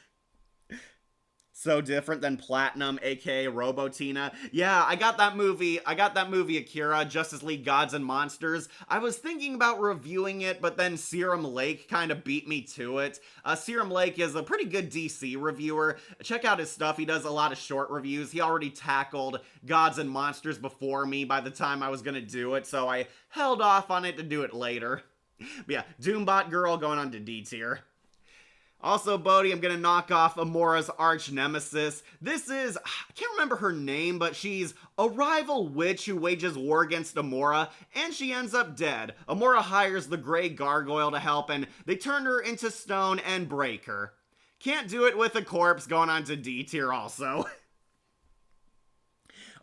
So different than Platinum, aka Robotina. Yeah, I got that movie Akira, Justice League Gods and Monsters. I was thinking about reviewing it, but then Serum Lake kind of beat me to it. Serum Lake is a pretty good DC reviewer. Check out his stuff, he does a lot of short reviews. He already tackled Gods and Monsters before me by the time I was gonna do it, so I held off on it to do it later. But yeah, Doombot Girl going on to D tier. Also, Bodhi, I'm gonna knock off Amora's arch nemesis. This is, I can't remember her name, but she's a rival witch who wages war against Amora, and she ends up dead. Amora hires the Grey Gargoyle to help, and they turn her into stone and break her. Can't do it with a corpse, going on to D tier also.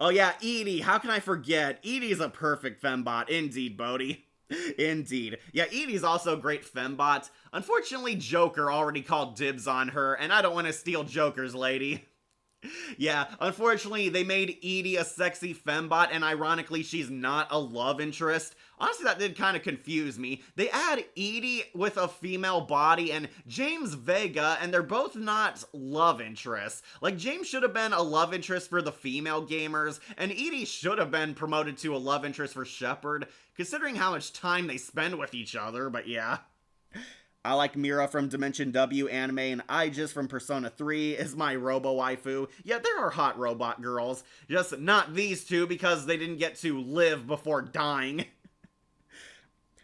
Oh yeah, Edie, how can I forget? Edie's a perfect fembot, indeed, Bodhi. Indeed. Yeah, Edie's also a great fembot. Unfortunately, Joker already called dibs on her, and I don't want to steal Joker's lady. Yeah, unfortunately, they made Edie a sexy fembot, and ironically, she's not a love interest. Honestly, that did kind of confuse me. They add Edie with a female body and James Vega, and they're both not love interests. James should have been a love interest for the female gamers, and Edie should have been promoted to a love interest for Shepard, considering how much time they spend with each other, but yeah. I like Mira from Dimension W anime, and Aegis from Persona 3 is my robo-waifu. Yeah, there are hot robot girls, just not these two because they didn't get to live before dying.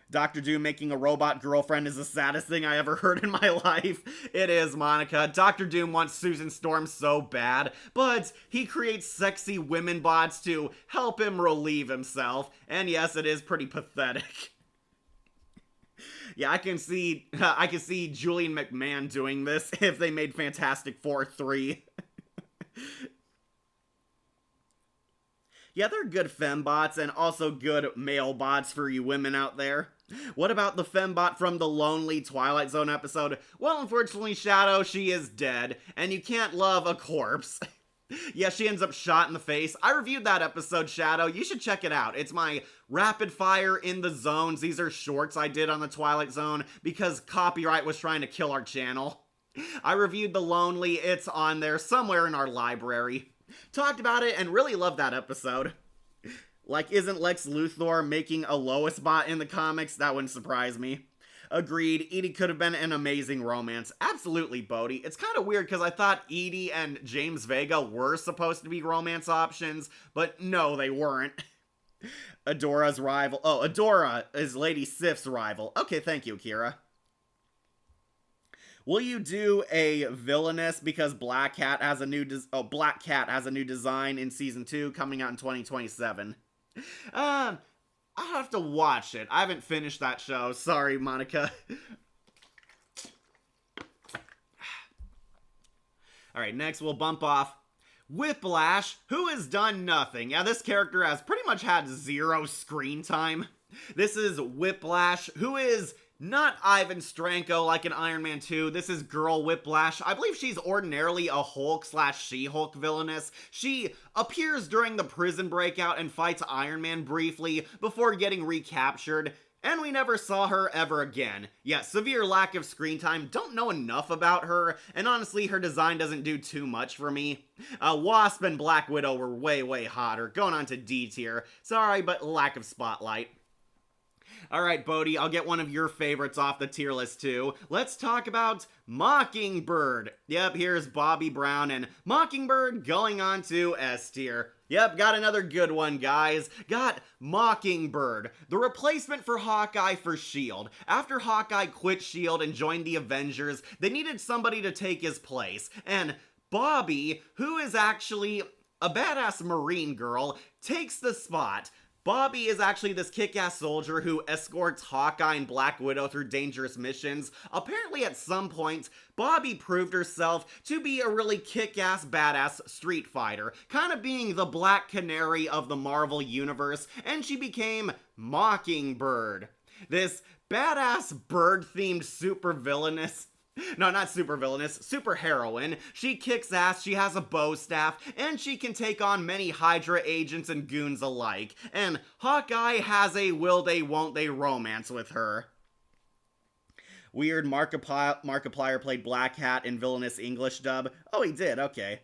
Dr. Doom making a robot girlfriend is the saddest thing I ever heard in my life. It is, Monica. Dr. Doom wants Susan Storm so bad, but he creates sexy women bots to help him relieve himself, and yes, it is pretty pathetic. Yeah, I can see Julian McMahon doing this if they made Fantastic Four 3. Yeah, they're good fembots and also good male bots for you women out there. What about the fembot from the Lonely Twilight Zone episode? Well, unfortunately, Shadow, she is dead, and you can't love a corpse. Yeah, she ends up shot in the face. I reviewed that episode, Shadow. You should check it out. It's my rapid fire in the zones. These are shorts I did on the Twilight Zone because copyright was trying to kill our channel. I reviewed The Lonely. It's on there somewhere in our library. Talked about it and really loved that episode. Isn't Lex Luthor making a Lois bot in the comics? That wouldn't surprise me. Agreed, Edie could have been an amazing romance. Absolutely, Bodhi. It's kind of weird because I thought Edie and James Vega were supposed to be romance options, but no, they weren't. Adora's rival. Oh, Adora is Lady Sif's rival. Okay, thank you, Kira. Will you do a villainous because Black Cat has a new design in season 2 coming out in 2027? I'll have to watch it. I haven't finished that show. Sorry, Monica. Alright, next we'll bump off Whiplash, who has done nothing. Yeah, this character has pretty much had 0 screen time. This is Whiplash, who is not Ivan Stranko like in Iron Man 2. This is Girl Whiplash. I believe she's ordinarily a Hulk/She-Hulk villainess. She appears during the prison breakout and fights Iron Man briefly before getting recaptured. And we never saw her ever again. Yeah, severe lack of screen time, don't know enough about her, and honestly her design doesn't do too much for me. Wasp and Black Widow were way hotter, going on to D tier. Sorry, but lack of spotlight. Alright, Bodhi, I'll get one of your favorites off the tier list too. Let's talk about Mockingbird. Yep, here's Bobby Brown and Mockingbird going on to S tier. Yep, got another good one, guys. Got Mockingbird, the replacement for Hawkeye for S.H.I.E.L.D. After Hawkeye quit S.H.I.E.L.D. and joined the Avengers, they needed somebody to take his place. And Bobby, who is actually a badass Marine girl, takes the spot. Bobby is actually this kick-ass soldier who escorts Hawkeye and Black Widow through dangerous missions. Apparently at some point, Bobby proved herself to be a really kick-ass badass street fighter, kind of being the Black Canary of the Marvel Universe, and she became Mockingbird. This badass bird-themed supervillainous no, not super villainous, super heroine. She kicks ass, she has a bow staff, and she can take on many Hydra agents and goons alike. And Hawkeye has a will they won't they romance with her. Weird, Markiplier played Black Hat in villainous English dub. Oh, he did, okay.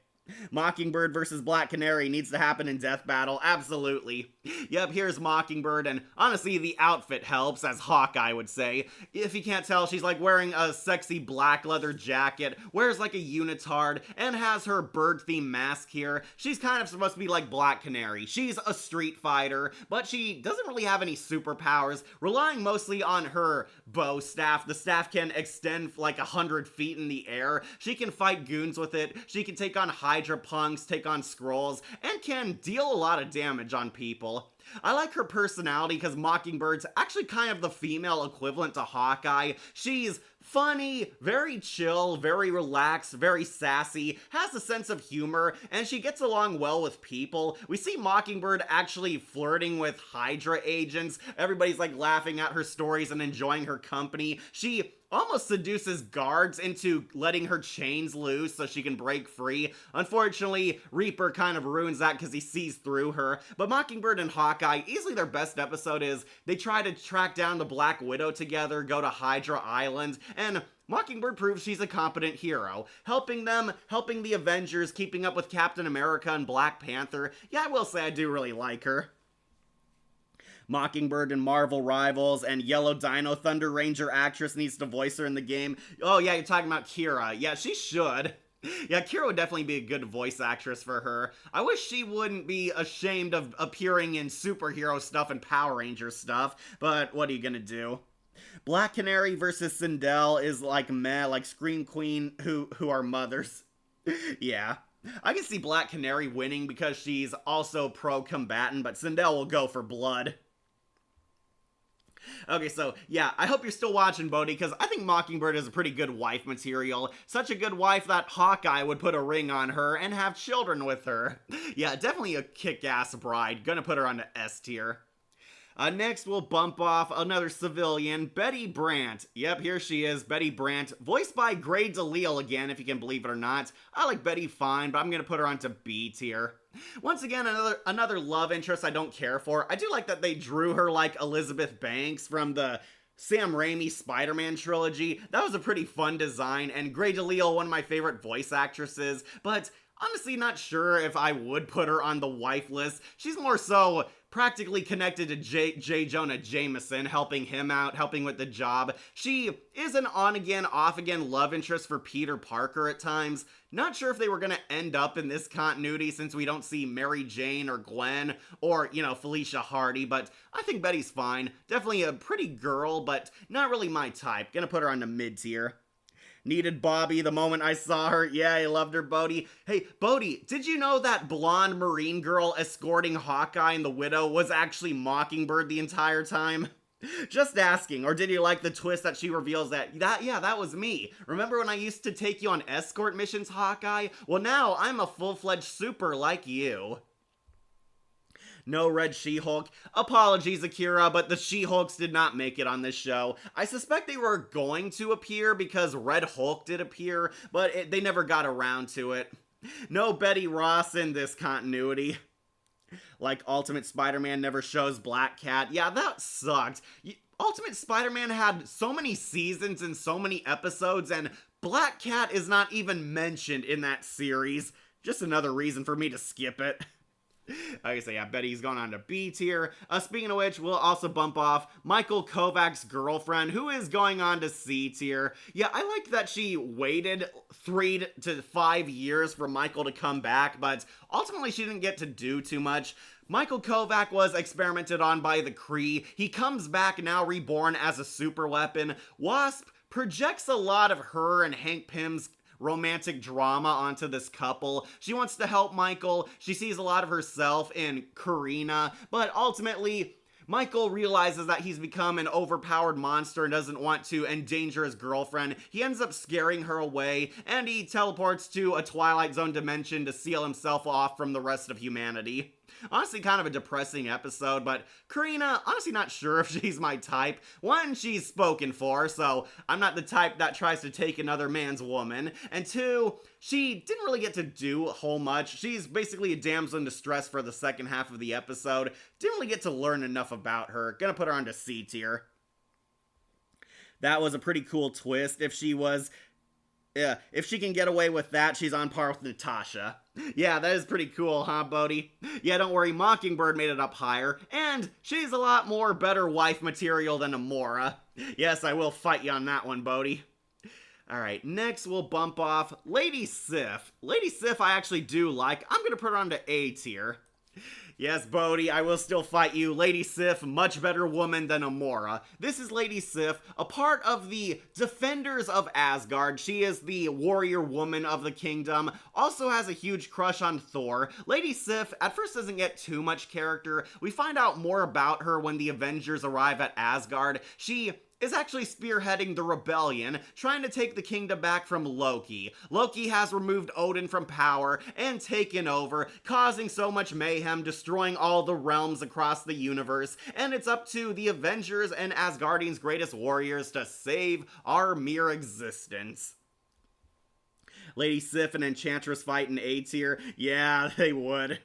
Mockingbird versus Black Canary needs to happen in death battle, absolutely. Yep, here's Mockingbird, and honestly, the outfit helps, as Hawkeye would say. If you can't tell, she's like wearing a sexy black leather jacket, wears like a unitard, and has her bird-themed mask here. She's kind of supposed to be like Black Canary. She's a street fighter, but she doesn't really have any superpowers, relying mostly on her bow staff. The staff can extend like 100 feet in the air. She can fight goons with it. She can take on Hydra punks, take on Skrulls, and can deal a lot of damage on people. I like her personality because Mockingbird's actually kind of the female equivalent to Hawkeye. She's funny, very chill, very relaxed, very sassy, has a sense of humor, and she gets along well with people. We see Mockingbird actually flirting with Hydra agents. Everybody's like laughing at her stories and enjoying her company. She almost seduces guards into letting her chains loose so she can break free. Unfortunately, Reaper kind of ruins that because he sees through her. But Mockingbird and Hawkeye, easily their best episode is they try to track down the Black Widow together, go to Hydra Island, and Mockingbird proves she's a competent hero, helping them, helping the Avengers, keeping up with Captain America and Black Panther. Yeah, I will say I do really like her. Mockingbird and Marvel Rivals, and Yellow Dino Thunder Ranger actress needs to voice her in the game. Oh yeah, you're talking about Kira. Yeah, she should. Yeah, Kira would definitely be a good voice actress for her. I wish she wouldn't be ashamed of appearing in superhero stuff and Power Ranger stuff, but what are you gonna do? Black Canary versus Sindel is like meh, like Scream Queen who are mothers. Yeah. I can see Black Canary winning because she's also pro-combatant, but Sindel will go for blood. Okay, so, yeah, I hope you're still watching, Bodhi, because I think Mockingbird is a pretty good wife material. Such a good wife that Hawkeye would put a ring on her and have children with her. Yeah, definitely a kick-ass bride. Gonna put her on the S tier. Next, we'll bump off another civilian, Betty Brant. Yep, here she is, Betty Brant, voiced by Grey DeLisle again, if you can believe it or not. I like Betty fine, but I'm gonna put her onto B tier. Once again, another love interest I don't care for. I do like that they drew her like Elizabeth Banks from the Sam Raimi Spider-Man trilogy. That was a pretty fun design, and Grey DeLisle, one of my favorite voice actresses, but honestly not sure if I would put her on the wife list. She's more so practically connected to J. Jonah Jameson, helping him out, helping with the job. She is an on-again, off-again love interest for Peter Parker at times. Not sure if they were going to end up in this continuity since we don't see Mary Jane or Gwen or, Felicia Hardy, but I think Betty's fine. Definitely a pretty girl, but not really my type. Gonna put her on the mid-tier. Needed Bobby the moment I saw her. Yeah, I loved her, Bodhi. Hey, Bodhi, did you know that blonde Marine girl escorting Hawkeye and the Widow was actually Mockingbird the entire time? Just asking. Or did you like the twist that she reveals that was me? Remember when I used to take you on escort missions, Hawkeye? Well, now I'm a full-fledged super like you. No Red She-Hulk. Apologies, Akira, but the She-Hulks did not make it on this show. I suspect they were going to appear because Red Hulk did appear, but they never got around to it. No Betty Ross in this continuity. Like Ultimate Spider-Man never shows Black Cat. Yeah, that sucked. Ultimate Spider-Man had so many seasons and so many episodes, and Black Cat is not even mentioned in that series. Just another reason for me to skip it. Like I say, I bet he's going on to B tier. Speaking of which, we'll also bump off Michael Kovac's girlfriend, who is going on to C tier. Yeah, I like that she waited 3 to 5 years for Michael to come back, but ultimately she didn't get to do too much. Michael Kovac was experimented on by the Kree. He comes back now reborn as a super weapon. Wasp projects a lot of her and Hank Pym's romantic drama onto this couple. She wants to help Michael. She sees a lot of herself in Karina, but ultimately Michael realizes that he's become an overpowered monster and doesn't want to endanger his girlfriend. He ends up scaring her away, and he teleports to a Twilight Zone dimension to seal himself off from the rest of humanity. Honestly, kind of a depressing episode, but Karina, honestly not sure if she's my type. One, she's spoken for, so I'm not the type that tries to take another man's woman. And two, she didn't really get to do a whole much. She's basically a damsel in distress for the second half of the episode. Didn't really get to learn enough about her. Gonna put her onto C tier. That was a pretty cool twist. If she can get away with that, she's on par with Natasha. Yeah, that is pretty cool, huh, Bodhi? Yeah, don't worry, Mockingbird made it up higher, and she's a lot more better wife material than Amora. Yes, I will fight you on that one, Bodhi. Alright, next we'll bump off Lady Sif. Lady Sif I actually do like. I'm gonna put her onto A tier. Yes, Bodhi, I will still fight you. Lady Sif, much better woman than Amora. This is Lady Sif, a part of the Defenders of Asgard. She is the warrior woman of the kingdom, also has a huge crush on Thor. Lady Sif at first doesn't get too much character. We find out more about her when the Avengers arrive at Asgard. She is actually spearheading the rebellion, trying to take the kingdom back from Loki. Loki has removed Odin from power and taken over, causing so much mayhem, destroying all the realms across the universe, and it's up to the Avengers and Asgardians' greatest warriors to save our mere existence. Lady Sif and Enchantress fight in A tier? Yeah, they would.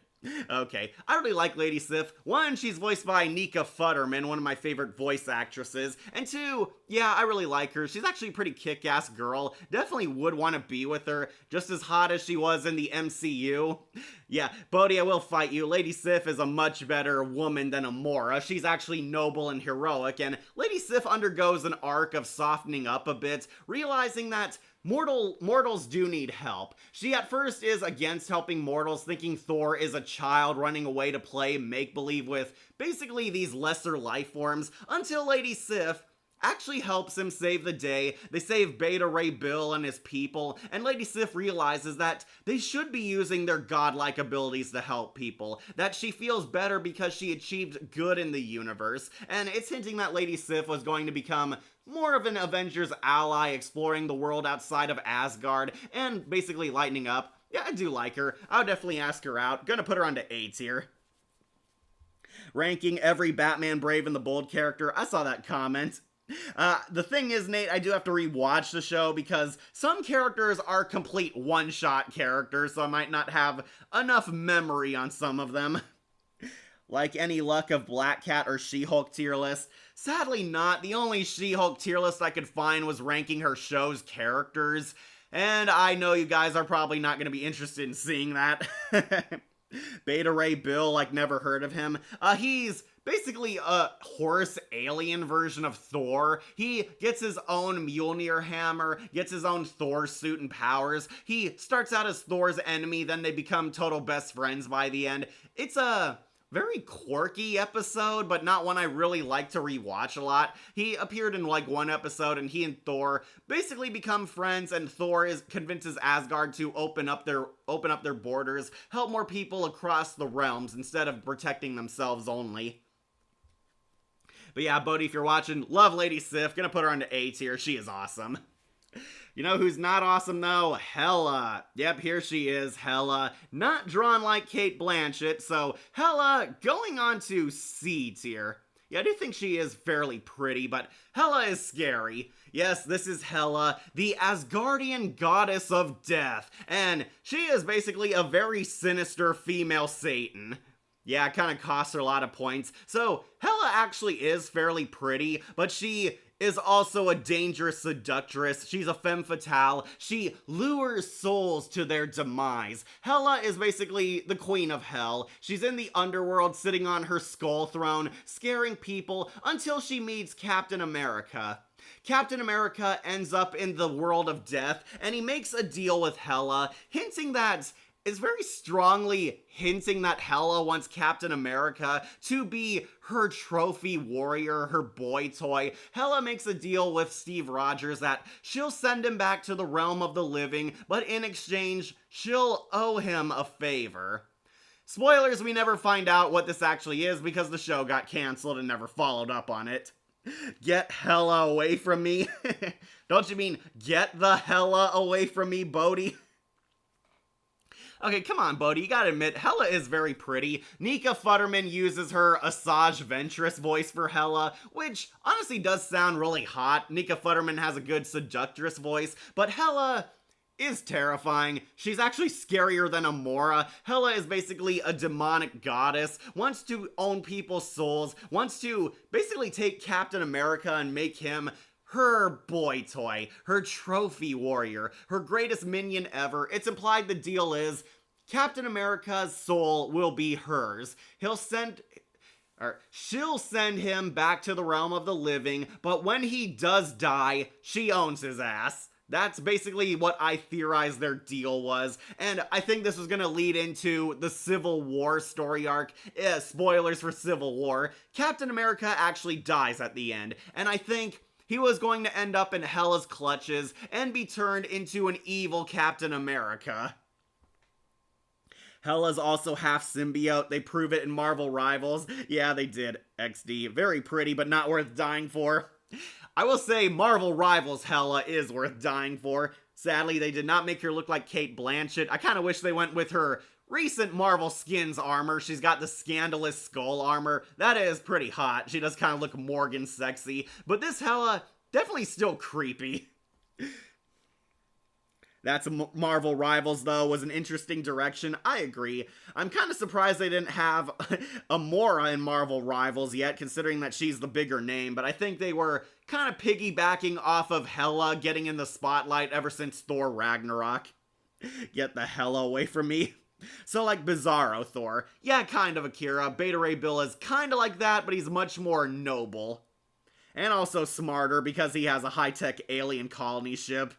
Okay, I really like Lady Sif. One, she's voiced by Nika Futterman, one of my favorite voice actresses. And two, yeah, I really like her. She's actually a pretty kick-ass girl. Definitely would want to be with her, just as hot as she was in the MCU. Yeah, Bodhi, I will fight you. Lady Sif is a much better woman than Amora. She's actually noble and heroic, and Lady Sif undergoes an arc of softening up a bit, realizing that mortals do need help. She at first is against helping mortals, thinking Thor is a child running away to play make-believe with basically these lesser life forms, until Lady Sif actually helps him save the day. They save Beta Ray Bill and his people, and Lady Sif realizes that they should be using their godlike abilities to help people, that she feels better because she achieved good in the universe, and it's hinting that Lady Sif was going to become more of an Avengers ally, exploring the world outside of Asgard, and basically lightening up. Yeah, I do like her. I would definitely ask her out. Gonna put her onto A tier. Ranking every Batman Brave and the Bold character. I saw that comment. The thing is, Nate, I do have to rewatch the show because some characters are complete one-shot characters, so I might not have enough memory on some of them. Like any luck of Black Cat or She-Hulk tier list? Sadly not. The only She-Hulk tier list I could find was ranking her show's characters, and I know you guys are probably not going to be interested in seeing that. Beta Ray Bill, like, never heard of him. He's basically a horse alien version of Thor. He gets his own Mjolnir hammer, gets his own Thor suit and powers. He starts out as Thor's enemy, then they become total best friends by the end. It's a very quirky episode, but not one I really like to rewatch a lot. He appeared in like one episode, and he and Thor basically become friends, and Thor convinces Asgard to open up their borders, help more people across the realms instead of protecting themselves only. But yeah, Bodhi, if you're watching, love Lady Sif. Gonna put her onto A tier. She is awesome. You know who's not awesome, though? Hela. Yep, here she is, Hela. Not drawn like Kate Blanchett, so Hela going on to C tier. Yeah, I do think she is fairly pretty, but Hela is scary. Yes, this is Hela, the Asgardian goddess of death, and she is basically a very sinister female Satan. Yeah, it kind of costs her a lot of points. So, Hela actually is fairly pretty, but she is also a dangerous seductress. She's a femme fatale. She lures souls to their demise. Hela is basically the queen of hell. She's in the underworld sitting on her skull throne, scaring people until she meets Captain America. Captain America ends up in the world of death, and he makes a deal with Hela, is very strongly hinting that Hela wants Captain America to be her trophy warrior, her boy toy. Hela makes a deal with Steve Rogers that she'll send him back to the realm of the living, but in exchange, she'll owe him a favor. Spoilers, we never find out what this actually is because the show got canceled and never followed up on it. Get Hela away from me. Don't you mean get the Hela away from me, Bodhi? Okay, come on, Bodhi, you gotta admit, Hela is very pretty. Nika Futterman uses her Asajj Ventress voice for Hela, which honestly does sound really hot. Nika Futterman has a good seductress voice, but Hela is terrifying. She's actually scarier than Amora. Hela is basically a demonic goddess, wants to own people's souls, wants to basically take Captain America and make him her boy toy, her trophy warrior, her greatest minion ever. It's implied the deal is Captain America's soul will be hers. She'll send him back to the realm of the living, but when he does die, she owns his ass. That's basically what I theorized their deal was, and I think this was gonna lead into the Civil War story arc. Spoilers for Civil War. Captain America actually dies at the end, and I think he was going to end up in Hela's clutches and be turned into an evil Captain America. Hela's also half symbiote. They prove it in Marvel Rivals. Yeah, they did. XD. Very pretty, but not worth dying for. I will say Marvel Rivals Hela is worth dying for. Sadly, they did not make her look like Cate Blanchett. I kind of wish they went with her recent Marvel Skins armor. She's got the scandalous skull armor. That is pretty hot. She does kind of look Morgan sexy. But this Hela, definitely still creepy. That's Marvel Rivals, though, was an interesting direction. I agree. I'm kind of surprised they didn't have Amora in Marvel Rivals yet, considering that she's the bigger name, but I think they were kind of piggybacking off of Hela getting in the spotlight ever since Thor Ragnarok. Get the Hela away from me. So like Bizarro Thor. Yeah, kind of Akira. Beta Ray Bill is kind of like that, but he's much more noble. And also smarter because he has a high-tech alien colony ship.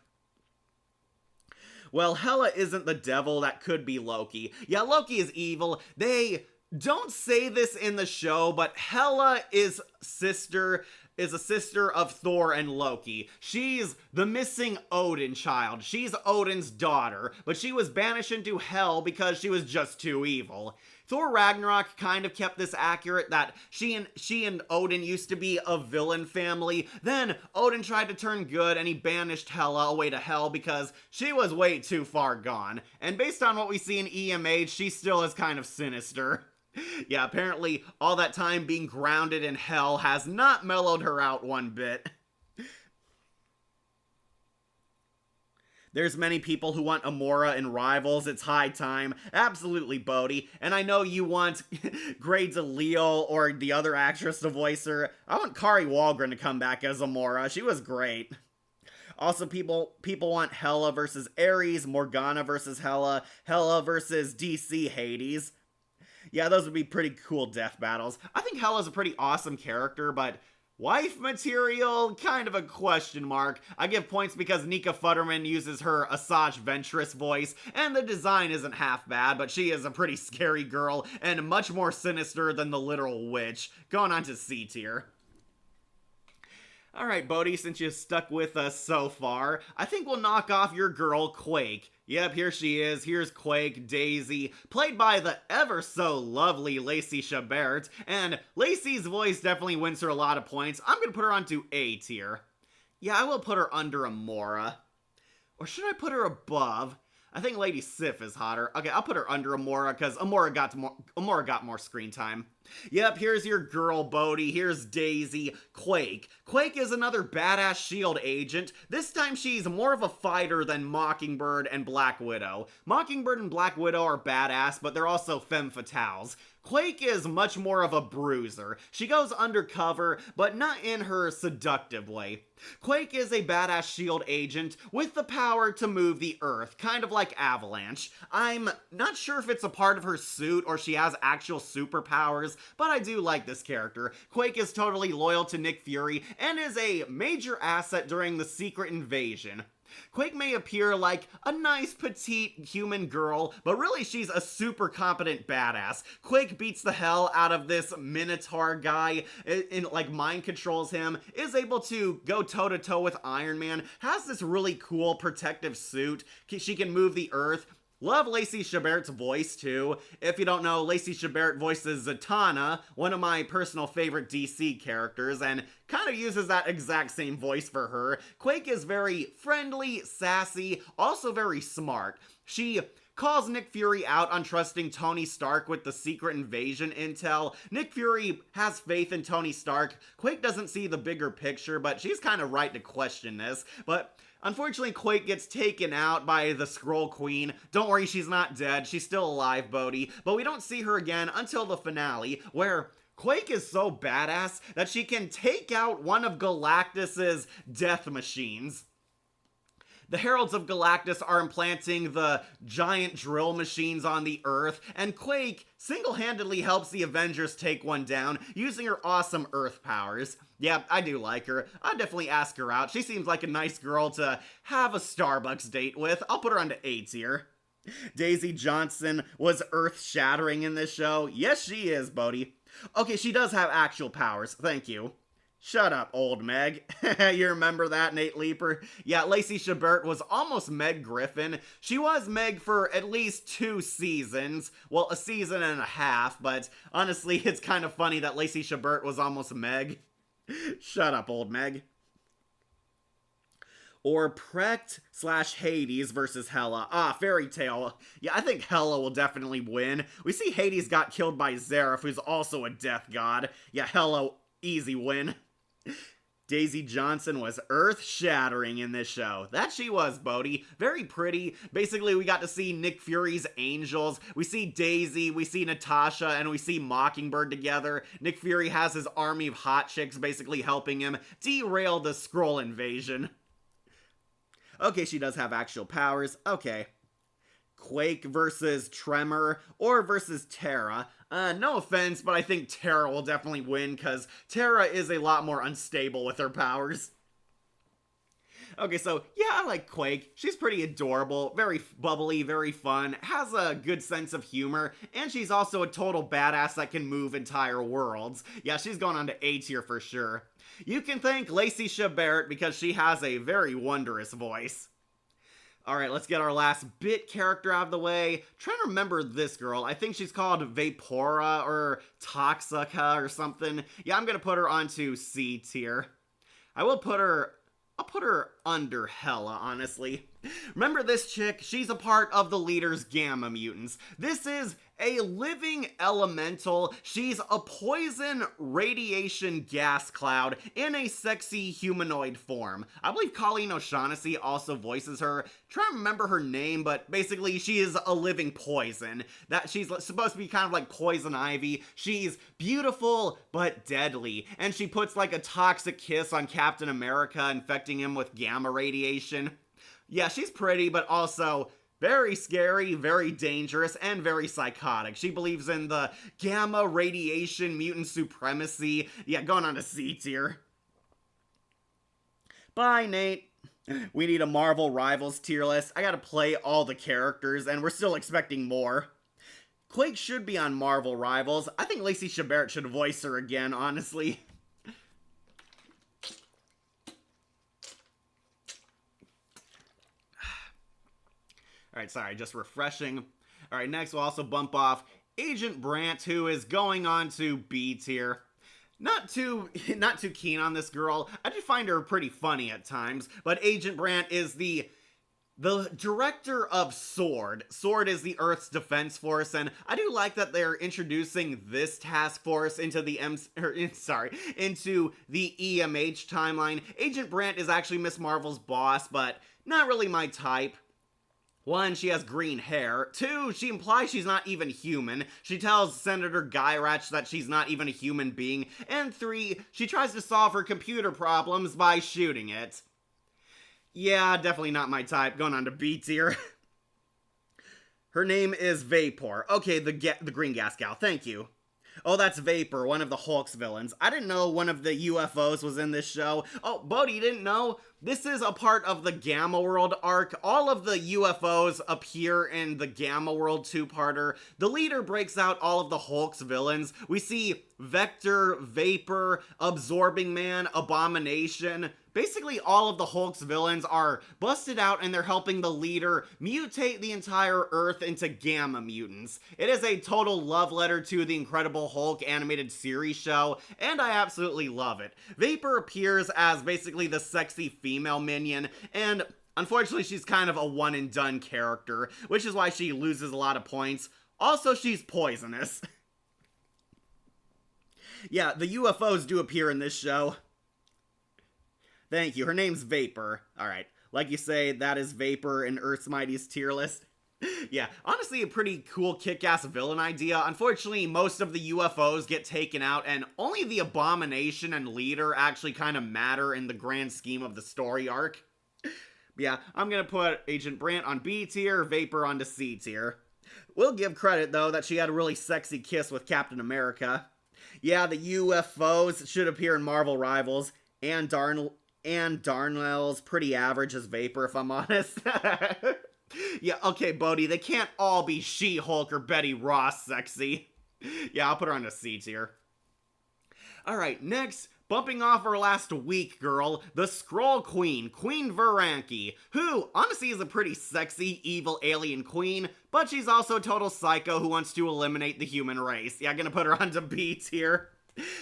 Well, Hela isn't the devil, that could be Loki. Yeah, Loki is evil. They don't say this in the show, but Hela is a sister of Thor and Loki. She's the missing Odin child. She's Odin's daughter, but she was banished into hell because she was just too evil. Thor Ragnarok kind of kept this accurate, that she and Odin used to be a villain family. Then Odin tried to turn good and he banished Hela away to hell because she was way too far gone. And based on what we see in EMH, she still is kind of sinister. Yeah, apparently all that time being grounded in hell has not mellowed her out one bit. There's many people who want Amora in Rivals. It's high time. Absolutely, Bodhi. And I know you want Grey DeLeo or the other actress to voice her. I want Kari Wahlgren to come back as Amora. She was great. Also, people want Hela versus Ares, Morgana versus Hela, Hela versus DC Hades. Yeah, those would be pretty cool death battles. I think Hela's a pretty awesome character, but wife material? Kind of a question mark. I give points because Nika Futterman uses her Asajj Ventress voice, and the design isn't half bad, but she is a pretty scary girl, and much more sinister than the literal witch. Going on to C tier. Alright, Bodhi, since you stuck with us so far, I think we'll knock off your girl, Quake. Yep, here she is. Here's Quake, Daisy, played by the ever-so-lovely Lacey Chabert, and Lacey's voice definitely wins her a lot of points. I'm gonna put her onto A tier. Yeah, I will put her under Amora. Or should I put her above? I think Lady Sif is hotter. Okay, I'll put her under Amora, because Amora got more screen time. Yep, here's your girl, Bodhi. Here's Daisy. Quake. Quake is another badass S.H.I.E.L.D. agent. This time she's more of a fighter than Mockingbird and Black Widow. Mockingbird and Black Widow are badass, but they're also femme fatales. Quake is much more of a bruiser. She goes undercover, but not in her seductive way. Quake is a badass S.H.I.E.L.D. agent with the power to move the Earth, kind of like Avalanche. I'm not sure if it's a part of her suit or she has actual superpowers, but I do like this character. Quake is totally loyal to Nick Fury and is a major asset during the Secret Invasion. Quake may appear like a nice petite human girl, but really she's a super competent badass. Quake beats the hell out of this Minotaur guy, like mind controls him, is able to go toe to toe with Iron Man, has this really cool protective suit, she can move the Earth. Love Lacey Chabert's voice, too. If you don't know, Lacey Chabert voices Zatanna, one of my personal favorite DC characters, and kind of uses that exact same voice for her. Quake is very friendly, sassy, also very smart. She calls Nick Fury out on trusting Tony Stark with the Secret Invasion intel. Nick Fury has faith in Tony Stark. Quake doesn't see the bigger picture, but she's kind of right to question this. But unfortunately, Quake gets taken out by the Skrull Queen. Don't worry, she's not dead. She's still alive, Bodhi. But we don't see her again until the finale, where Quake is so badass that she can take out one of Galactus's death machines. The Heralds of Galactus are implanting the giant drill machines on the Earth, and Quake single-handedly helps the Avengers take one down using her awesome Earth powers. Yeah, I do like her. I'd definitely ask her out. She seems like a nice girl to have a Starbucks date with. I'll put her onto A tier. Daisy Johnson was earth-shattering in this show. Yes, she is, Bodhi. Okay, she does have actual powers. Thank you. Shut up, old Meg. You remember that, Nate Leeper? Yeah, Lacey Chabert was almost Meg Griffin. She was Meg for at least 2 seasons. Well, a season and a half, but honestly, it's kind of funny that Lacey Chabert was almost Meg. Shut up, old Meg. Or Precht/Hades versus Hela. Ah, Fairy Tail. Yeah, I think Hela will definitely win. We see Hades got killed by Zeref, who's also a death god. Yeah, Hela, easy win. Daisy Johnson was earth-shattering in this show. That she was, Bodhi. Very pretty. Basically, we got to see Nick Fury's angels. We see Daisy, we see Natasha, and we see Mockingbird together. Nick Fury has his army of hot chicks basically helping him derail the Skrull invasion. Okay, she does have actual powers. Okay. Quake versus Tremor, or versus Terra. No offense, but I think Terra will definitely win, because Terra is a lot more unstable with her powers. Okay, so, yeah, I like Quake. She's pretty adorable, very bubbly, very fun, has a good sense of humor, and she's also a total badass that can move entire worlds. Yeah, she's going on to A tier for sure. You can thank Lacey Chabert because she has a very wondrous voice. Alright, let's get our last bit character out of the way. Trying to remember this girl. I think she's called Vapora or Toxica or something. Yeah, I'm gonna put her onto C tier. I'll put her under Hela, honestly. Remember this chick? She's a part of the leader's Gamma Mutants. This is a living elemental. She's a poison radiation gas cloud in a sexy humanoid form. I believe Colleen O'Shaughnessy also voices her. Trying to remember her name, but basically she is a living poison. That she's supposed to be kind of like Poison Ivy. She's beautiful but deadly, and she puts like a toxic kiss on Captain America, infecting him with gamma radiation. Yeah, she's pretty, but also very scary, very dangerous, and very psychotic. She believes in the gamma radiation mutant supremacy. Yeah, going on to C tier. Bye, Nate. We need a Marvel Rivals tier list. I gotta play all the characters, and we're still expecting more. Quake should be on Marvel Rivals. I think Lacey Chabert should voice her again, honestly. Alright, sorry, just refreshing. Alright, next we'll also bump off Agent Brandt, who is going on to B tier. Not too keen on this girl. I do find her pretty funny at times, but Agent Brandt is the The director of Sword. Sword is the Earth's defense force, and I do like that they're introducing this task force into the into the EMH timeline. Agent Brandt is actually Miss Marvel's boss, but not really my type. 1, she has green hair. 2, she implies she's not even human. She tells Senator Gyrach that she's not even a human being. And 3, she tries to solve her computer problems by shooting it. Yeah, definitely not my type. Going on to B tier. Her name is Vapor. Okay, the green gas gal. Thank you. Oh, that's Vapor, one of the Hulk's villains. I didn't know one of the UFOs was in this show. Oh, Bodhi, you didn't know? This is a part of the Gamma World arc. All of the UFOs appear in the Gamma World 2-parter. The leader breaks out all of the Hulk's villains. We see Vector, Vapor, Absorbing Man, Abomination. Basically, all of the Hulk's villains are busted out and they're helping the leader mutate the entire Earth into Gamma mutants. It is a total love letter to the Incredible Hulk animated series show, and I absolutely love it. Vapor appears as basically the sexy female minion, and unfortunately she's kind of a one-and-done character, which is why she loses a lot of points. Also, she's poisonous. Yeah, the UFOs do appear in this show. Thank you. Her name's Vapor. Alright. Like you say, that is Vapor in Earth's Mightiest tier list. Yeah, honestly a pretty cool kick-ass villain idea. Unfortunately, most of the UFOs get taken out, and only the Abomination and Leader actually kind of matter in the grand scheme of the story arc. Yeah, I'm gonna put Agent Brandt on B tier, Vapor onto C tier. We'll give credit, though, that she had a really sexy kiss with Captain America. Yeah, the UFOs should appear in Marvel Rivals, and Darnell's pretty average as Vapor, if I'm honest. Yeah, okay, Bodhi, they can't all be She-Hulk or Betty Ross sexy. Yeah, I'll put her on a C tier. Alright, next, bumping off our last weak girl, the Skrull Queen, Queen Varanki, who, honestly, is a pretty sexy, evil alien queen, but she's also a total psycho who wants to eliminate the human race. Yeah, I'm gonna put her onto B tier.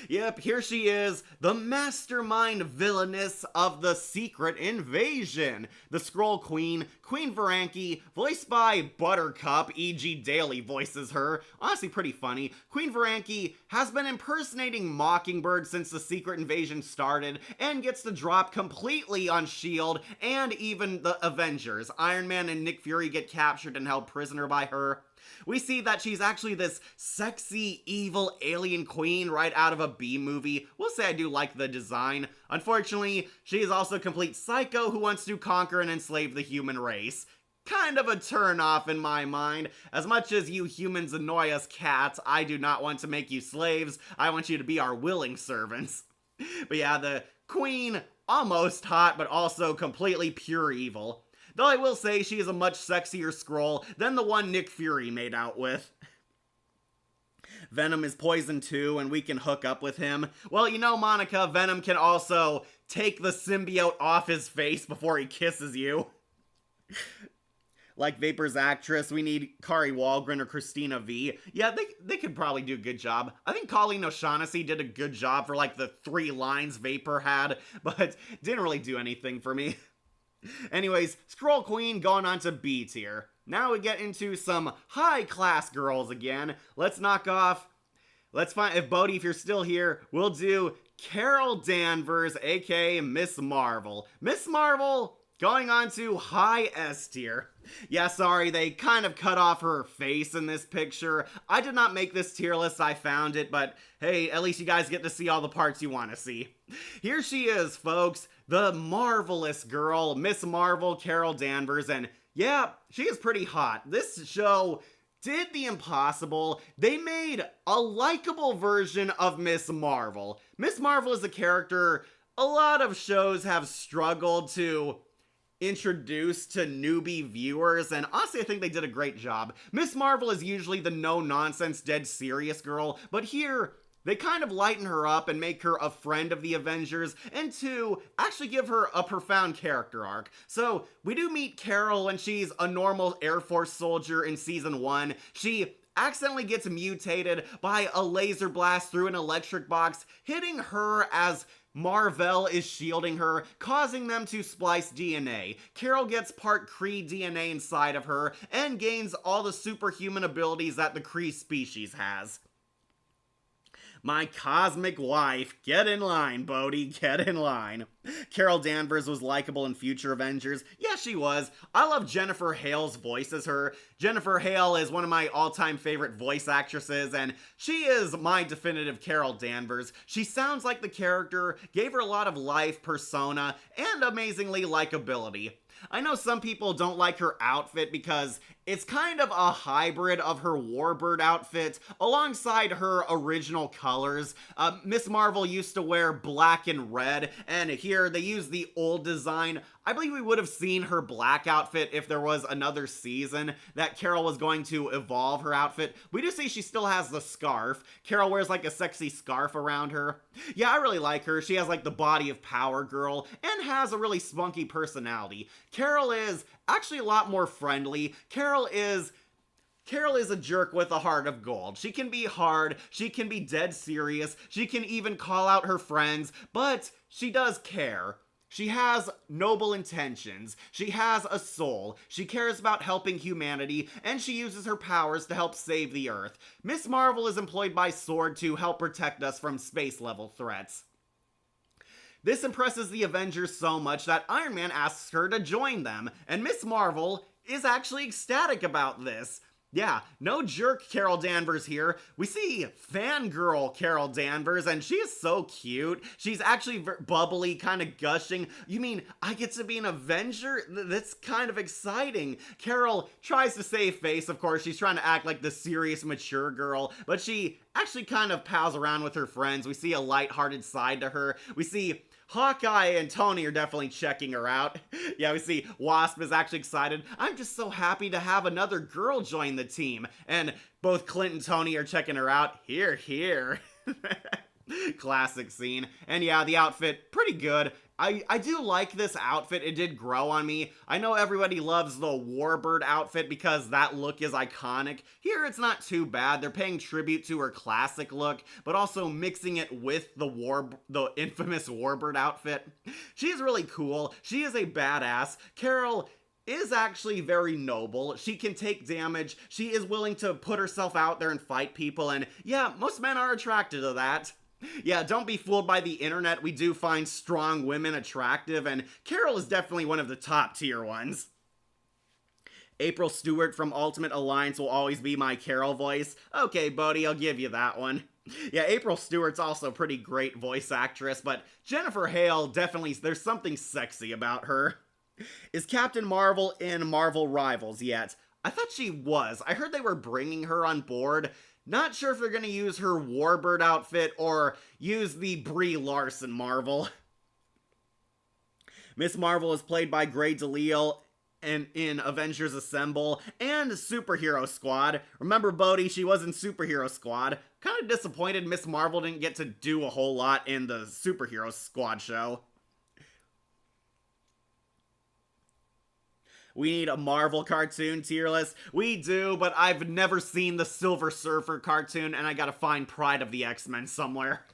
Yep, here she is, the mastermind villainess of the Secret Invasion. The Skrull Queen, Queen Varanki, voiced by Buttercup, E.G. Daily voices her. Honestly, pretty funny. Queen Varanki has been impersonating Mockingbird since the Secret Invasion started, and gets to drop completely on S.H.I.E.L.D. and even the Avengers. Iron Man and Nick Fury get captured and held prisoner by her. We see that she's actually this sexy, evil alien queen right out of a B-movie. We'll say I do like the design. Unfortunately, she is also a complete psycho who wants to conquer and enslave the human race. Kind of a turn-off in my mind. As much as you humans annoy us cats, I do not want to make you slaves. I want you to be our willing servants. But yeah, the queen, almost hot, but also completely pure evil. Though I will say she is a much sexier Skrull than the one Nick Fury made out with. Venom is poison too, and we can hook up with him. Well, you know, Monica, Venom can also take the symbiote off his face before he kisses you. Like Vapor's actress, we need Kari Wahlgren or Christina V. Yeah, they could probably do a good job. I think Colleen O'Shaughnessy did a good job for like the 3 lines Vapor had, but didn't really do anything for me. Anyways, Skrull Queen going on to B tier. Now we get into some high-class girls again. Let's find, if Bodhi, if you're still here, we'll do Carol Danvers, aka Miss Marvel. Miss Marvel going on to high S tier. Yeah, sorry, they kind of cut off her face in this picture. I did not make this tier list, I found it, but hey, at least you guys get to see all the parts you want to see. Here she is, folks, the marvelous girl, Miss Marvel, Carol Danvers, and yeah, she is pretty hot. This show did the impossible. They made a likable version of Miss Marvel. Miss Marvel is a character a lot of shows have struggled to introduce to newbie viewers, and honestly I think they did a great job. Miss Marvel is usually the no-nonsense, dead serious girl, but here they kind of lighten her up and make her a friend of the Avengers, and to actually give her a profound character arc. So we do meet Carol when she's a normal Air Force soldier in season 1. She accidentally gets mutated by a laser blast through an electric box, hitting her as Marvel is shielding her, causing them to splice DNA. Carol gets part Kree DNA inside of her and gains all the superhuman abilities that the Kree species has. My cosmic wife. Get in line, Bodhi. Get in line. Carol Danvers was likable in future Avengers. Yeah, she was. I love Jennifer Hale's voice as her. Jennifer Hale is one of my all-time favorite voice actresses, and she is my definitive Carol Danvers. She sounds like the character, gave her a lot of life, persona, and amazingly likability. I know some people don't like her outfit because it's kind of a hybrid of her Warbird outfit alongside her original colors. Miss Marvel used to wear black and red, and here they use the old design. I believe we would have seen her black outfit if there was another season that Carol was going to evolve her outfit. We do see she still has the scarf. Carol wears like a sexy scarf around her. Yeah, I really like her. She has like the body of Power Girl and has a really spunky personality. Carol is actually a lot more friendly. Carol is a jerk with a heart of gold. She can be hard, she can be dead serious, she can even call out her friends, but she does care. She has noble intentions, she has a soul, she cares about helping humanity, and she uses her powers to help save the Earth. Miss Marvel is employed by SWORD to help protect us from space-level threats. This impresses the Avengers so much that Iron Man asks her to join them, and Miss Marvel is actually ecstatic about this. Yeah, no jerk Carol Danvers here. We see fangirl Carol Danvers, and she is so cute. She's actually bubbly, kind of gushing. You mean, I get to be an Avenger? That's kind of exciting. Carol tries to save face, of course. She's trying to act like the serious, mature girl, but she actually kind of pals around with her friends. We see a lighthearted side to her. We see Hawkeye and Tony are definitely checking her out. Yeah, we see Wasp is actually excited. I'm just so happy to have another girl join the team. And both Clint and Tony are checking her out. Here, here. Classic scene. And yeah, the outfit, pretty good. I do like this outfit. It did grow on me. I know everybody loves the Warbird outfit because that look is iconic. Here, it's not too bad. They're paying tribute to her classic look, but also mixing it with the infamous Warbird outfit. She is really cool. She is a badass. Carol is actually very noble. She can take damage. She is willing to put herself out there and fight people, and yeah, most men are attracted to that. Yeah, don't be fooled by the internet. We do find strong women attractive, and Carol is definitely one of the top tier ones. April Stewart from Ultimate Alliance will always be my Carol voice. Okay, Bodhi, I'll give you that one. Yeah, April Stewart's also a pretty great voice actress, but Jennifer Hale definitely, there's something sexy about her. Is Captain Marvel in Marvel Rivals yet? I thought she was. I heard they were bringing her on board. Not sure if they're going to use her Warbird outfit or use the Brie Larson Marvel. Miss Marvel is played by Grey DeLisle in Avengers Assemble and Superhero Squad. Remember Bodhi, she was in Superhero Squad. Kind of disappointed Miss Marvel didn't get to do a whole lot in the Superhero Squad show. We need a Marvel cartoon tier list. We do, but I've never seen the Silver Surfer cartoon, and I gotta find Pride of the X-Men somewhere.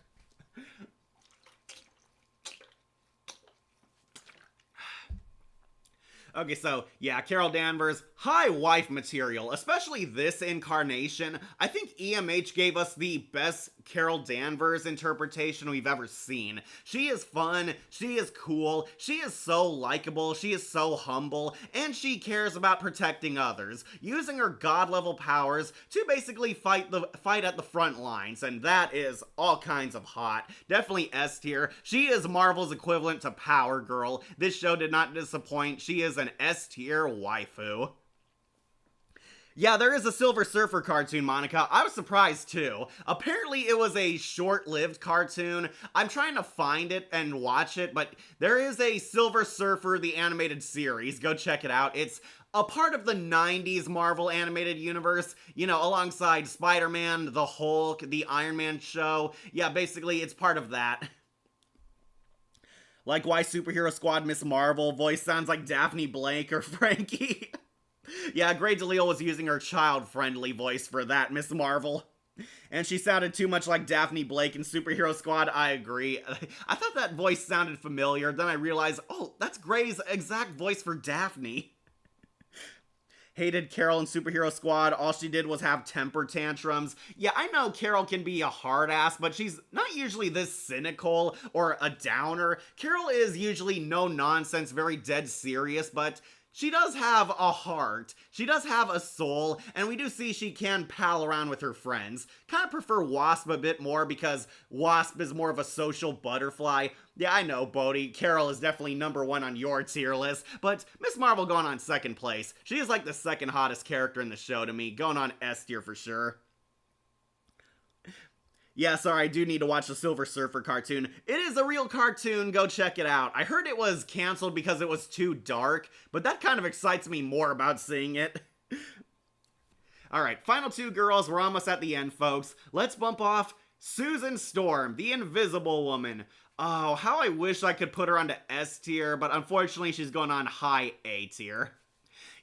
Okay, so, yeah, Carol Danvers, high wife material, especially this incarnation. I think EMH gave us the best Carol Danvers interpretation we've ever seen. She is fun, she is cool, she is so likable, she is so humble, and she cares about protecting others, using her god-level powers to basically fight at the front lines, and that is all kinds of hot. Definitely S tier. She is Marvel's equivalent to Power Girl. This show did not disappoint. She is an S tier waifu. Yeah, there is a Silver Surfer cartoon, Monica. I was surprised too. Apparently it was a short-lived cartoon. I'm trying to find it and watch it, but there is a Silver Surfer, the animated series. Go check it out. It's a part of the 90s Marvel animated universe, you know, alongside Spider-Man, the Hulk, the Iron Man show. Yeah, basically it's part of that. Like why Superhero Squad Miss Marvel voice sounds like Daphne Blake or Frankie. Yeah, Grey DeLisle was using her child-friendly voice for that, Miss Marvel. And she sounded too much like Daphne Blake in Superhero Squad. I agree. I thought that voice sounded familiar. Then I realized, oh, that's Grey's exact voice for Daphne. Hated Carol in Superhero Squad. All she did was have temper tantrums. Yeah, I know Carol can be a hard ass, but she's not usually this cynical or a downer. Carol is usually no nonsense, very dead serious, but she does have a heart, she does have a soul, and we do see she can pal around with her friends. Kind of prefer Wasp a bit more because Wasp is more of a social butterfly. Yeah, I know, Bodhi, Carol is definitely #1 on your tier list, but Miss Marvel going on 2nd place. She is like the 2nd hottest character in the show to me, going on S tier for sure. Yeah, sorry, I do need to watch the Silver Surfer cartoon. It is a real cartoon, go check it out. I heard it was canceled because it was too dark, but that kind of excites me more about seeing it. Alright, final 2 girls, we're almost at the end, folks. Let's bump off Susan Storm, the Invisible Woman. Oh, how I wish I could put her onto S tier, but unfortunately she's going on high A tier.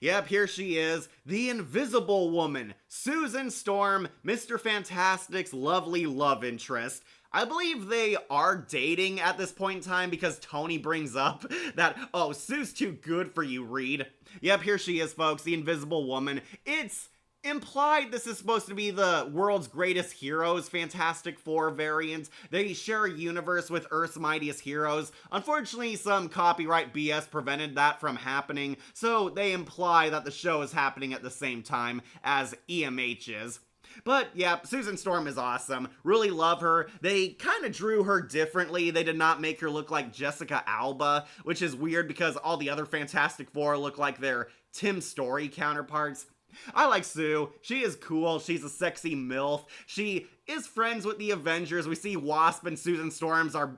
Yep, here she is, the Invisible Woman, Susan Storm, Mr. Fantastic's lovely love interest. I believe they are dating at this point in time because Tony brings up that, oh, Sue's too good for you, Reed. Yep, here she is, folks, the Invisible Woman. It's implied this is supposed to be the world's greatest heroes Fantastic Four variant. They share a universe with Earth's mightiest heroes. Unfortunately, some copyright BS prevented that from happening, so they imply that the show is happening at the same time as EMH is. But yeah, Susan Storm is awesome. Really love her. They kind of drew her differently. They did not make her look like Jessica Alba, which is weird because all the other Fantastic Four look like their Tim Story counterparts. I like Sue. She is cool. She's a sexy MILF. She is friends with the Avengers. We see Wasp and Susan Storm are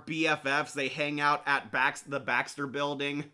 BFFs. They hang out at the Baxter Building.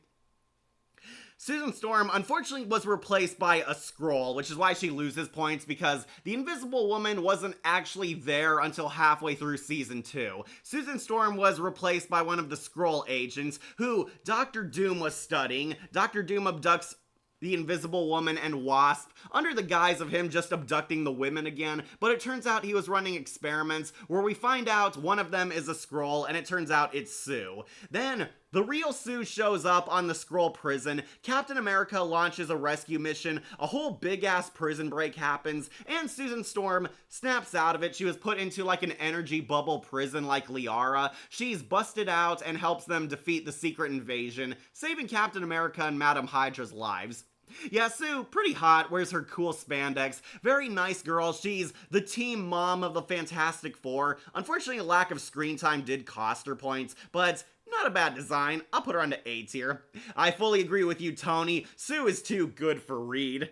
Susan Storm, unfortunately, was replaced by a Skrull, which is why she loses points, because the Invisible Woman wasn't actually there until halfway through Season 2. Susan Storm was replaced by one of the Skrull agents, who Dr. Doom was studying. Dr. Doom abducts the Invisible Woman and Wasp under the guise of him just abducting the women again, but it turns out he was running experiments where we find out one of them is a Skrull, and it turns out it's Sue. Then the real Sue shows up on the Skrull prison. Captain America launches a rescue mission, a whole big-ass prison break happens, and Susan Storm snaps out of it. She was put into like an energy bubble prison like Liara. She's busted out and helps them defeat the secret invasion, saving Captain America and Madam Hydra's lives. Yeah, Sue, pretty hot, wears her cool spandex, very nice girl. She's the team mom of the Fantastic Four. Unfortunately, a lack of screen time did cost her points, but not a bad design. I'll put her onto A tier. I fully agree with you, Tony. Sue is too good for Reed.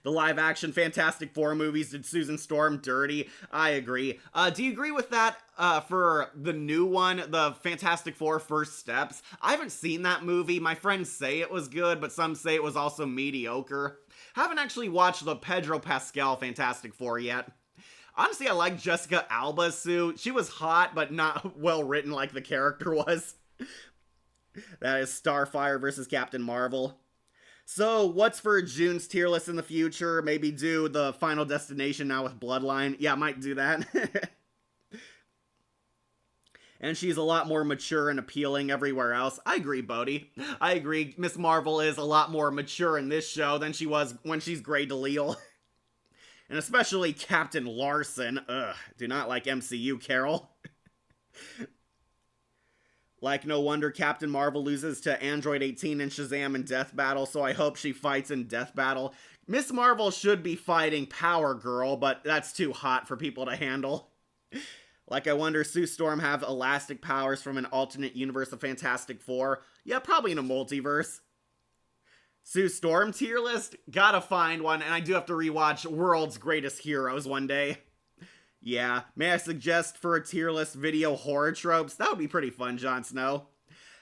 The live-action Fantastic Four movies did Susan Storm dirty. I agree. Do you agree with that for the new one, the Fantastic Four First Steps? I haven't seen that movie. My friends say it was good, but some say it was also mediocre. Haven't actually watched the Pedro Pascal Fantastic Four yet. Honestly, I like Jessica Alba's Sue. She was hot, but not well written like the character was. That is Starfire versus Captain Marvel. So, what's for June's tier list in the future? Maybe do the Final Destination now with Bloodline. Yeah, I might do that. And she's a lot more mature and appealing everywhere else. I agree, Bodhi. I agree. Miss Marvel is a lot more mature in this show than she was when she's Grey DeLisle. And especially Captain Larson. Ugh, do not like MCU, Carol. Like, no wonder Captain Marvel loses to Android 18 and Shazam in Death Battle, so I hope she fights in Death Battle. Miss Marvel should be fighting Power Girl, but that's too hot for people to handle. Like, I wonder, Sue Storm have elastic powers from an alternate universe of Fantastic Four? Yeah, probably in a multiverse. Sue Storm tier list? Gotta find one, and I do have to rewatch World's Greatest Heroes one day. Yeah, may I suggest for a tier list video horror tropes? That would be pretty fun, Jon Snow.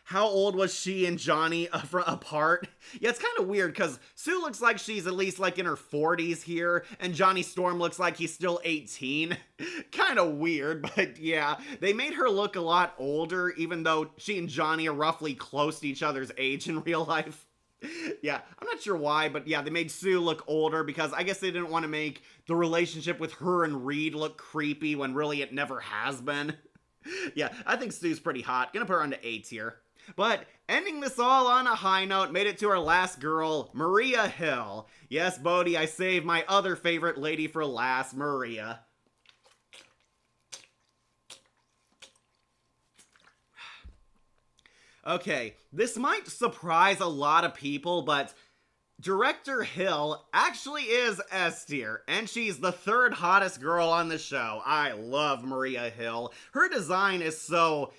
how old was she and Johnny apart? Yeah, it's kind of weird because Sue looks like she's at least like in her 40s here, and Johnny Storm looks like he's still 18. Kind of weird, but yeah, they made her look a lot older, even though she and Johnny are roughly close to each other's age in real life. Yeah, I'm not sure why, but yeah, they made Sue look older because I guess they didn't want to make the relationship with her and Reed look creepy when really it never has been. Yeah, I think Sue's pretty hot. Gonna put her on to 8 here. But ending this all on a high note, made it to our last girl, Maria Hill. Yes, Bodhi, I saved my other favorite lady for last, Maria. Okay, this might surprise a lot of people, but Director Hill actually is S tier, and she's the 3rd hottest girl on the show. I love Maria Hill. Her design is so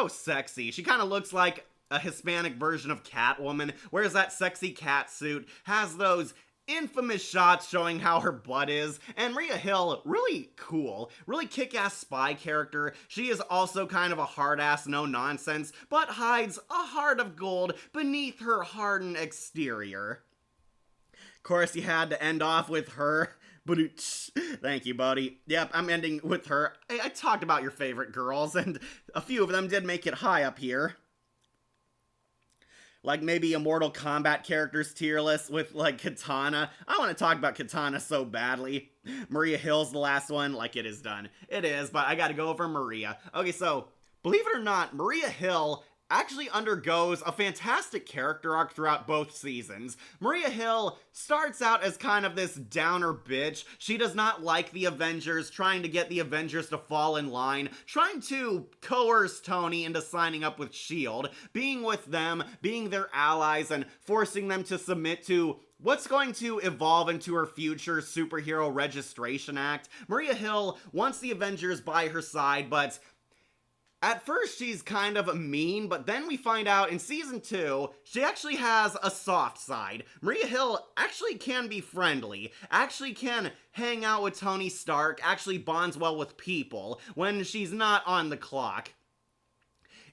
sexy. She kind of looks like a Hispanic version of Catwoman, wears that sexy cat suit, has those infamous shots showing how her butt is, and Maria Hill, really cool, really kick-ass spy character. She is also kind of a hard-ass no-nonsense, but hides a heart of gold beneath her hardened exterior. Of course, you had to end off with her. Thank you, buddy. Yep, I'm ending with her. I talked about your favorite girls, and a few of them did make it high up here. Like maybe a Mortal Kombat characters tier list with like Katana. I want to talk about Katana so badly. Maria Hill's the last one. Like it is done. It is, but I gotta go over Maria. Okay, so believe it or not, Maria Hill actually undergoes a fantastic character arc throughout both seasons. Maria Hill starts out as kind of this downer bitch. She does not like the Avengers, trying to get the Avengers to fall in line, trying to coerce Tony into signing up with S.H.I.E.L.D., being with them, being their allies, and forcing them to submit to what's going to evolve into her future Superhero Registration Act. Maria Hill wants the Avengers by her side, but at first, she's kind of mean, but then we find out in Season 2, she actually has a soft side. Maria Hill actually can be friendly, actually can hang out with Tony Stark, actually bonds well with people when she's not on the clock.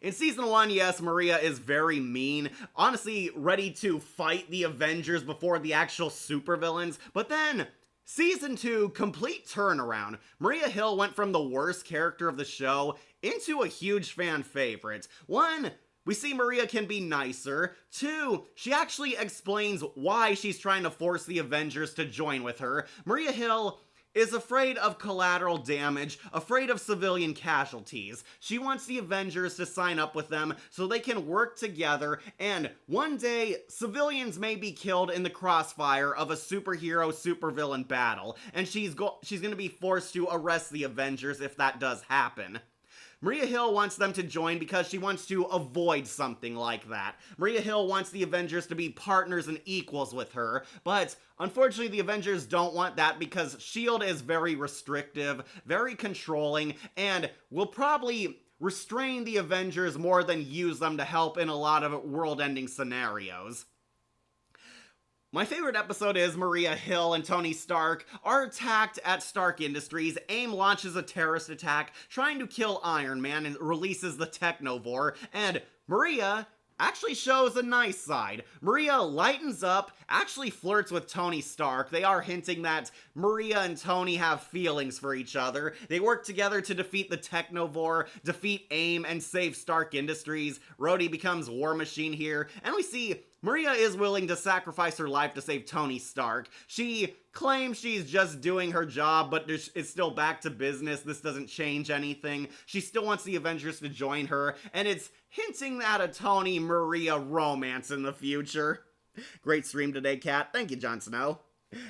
In Season 1, yes, Maria is very mean, honestly ready to fight the Avengers before the actual supervillains, but then Season 2, complete turnaround. Maria Hill went from the worst character of the show into a huge fan favorite. 1, we see Maria can be nicer. 2, she actually explains why she's trying to force the Avengers to join with her. Maria Hill is afraid of collateral damage, afraid of civilian casualties. She wants the Avengers to sign up with them so they can work together, and one day, civilians may be killed in the crossfire of a superhero-supervillain battle, and she's gonna be forced to arrest the Avengers if that does happen. Maria Hill wants them to join because she wants to avoid something like that. Maria Hill wants the Avengers to be partners and equals with her, but unfortunately the Avengers don't want that because S.H.I.E.L.D. is very restrictive, very controlling, and will probably restrain the Avengers more than use them to help in a lot of world-ending scenarios. My favorite episode is Maria Hill and Tony Stark are attacked at Stark Industries. AIM launches a terrorist attack trying to kill Iron Man and releases the Technovore, and Maria actually shows a nice side. Maria lightens up, actually flirts with Tony Stark. They are hinting that Maria and Tony have feelings for each other. They work together to defeat the Technovore, defeat AIM, and save Stark Industries. Rhodey becomes War Machine here, and we see Maria is willing to sacrifice her life to save Tony Stark. She claims she's just doing her job, but it's still back to business. This doesn't change anything. She still wants the Avengers to join her, and it's hinting at a Tony-Maria romance in the future. Great stream today, Kat. Thank you, Jon Snow.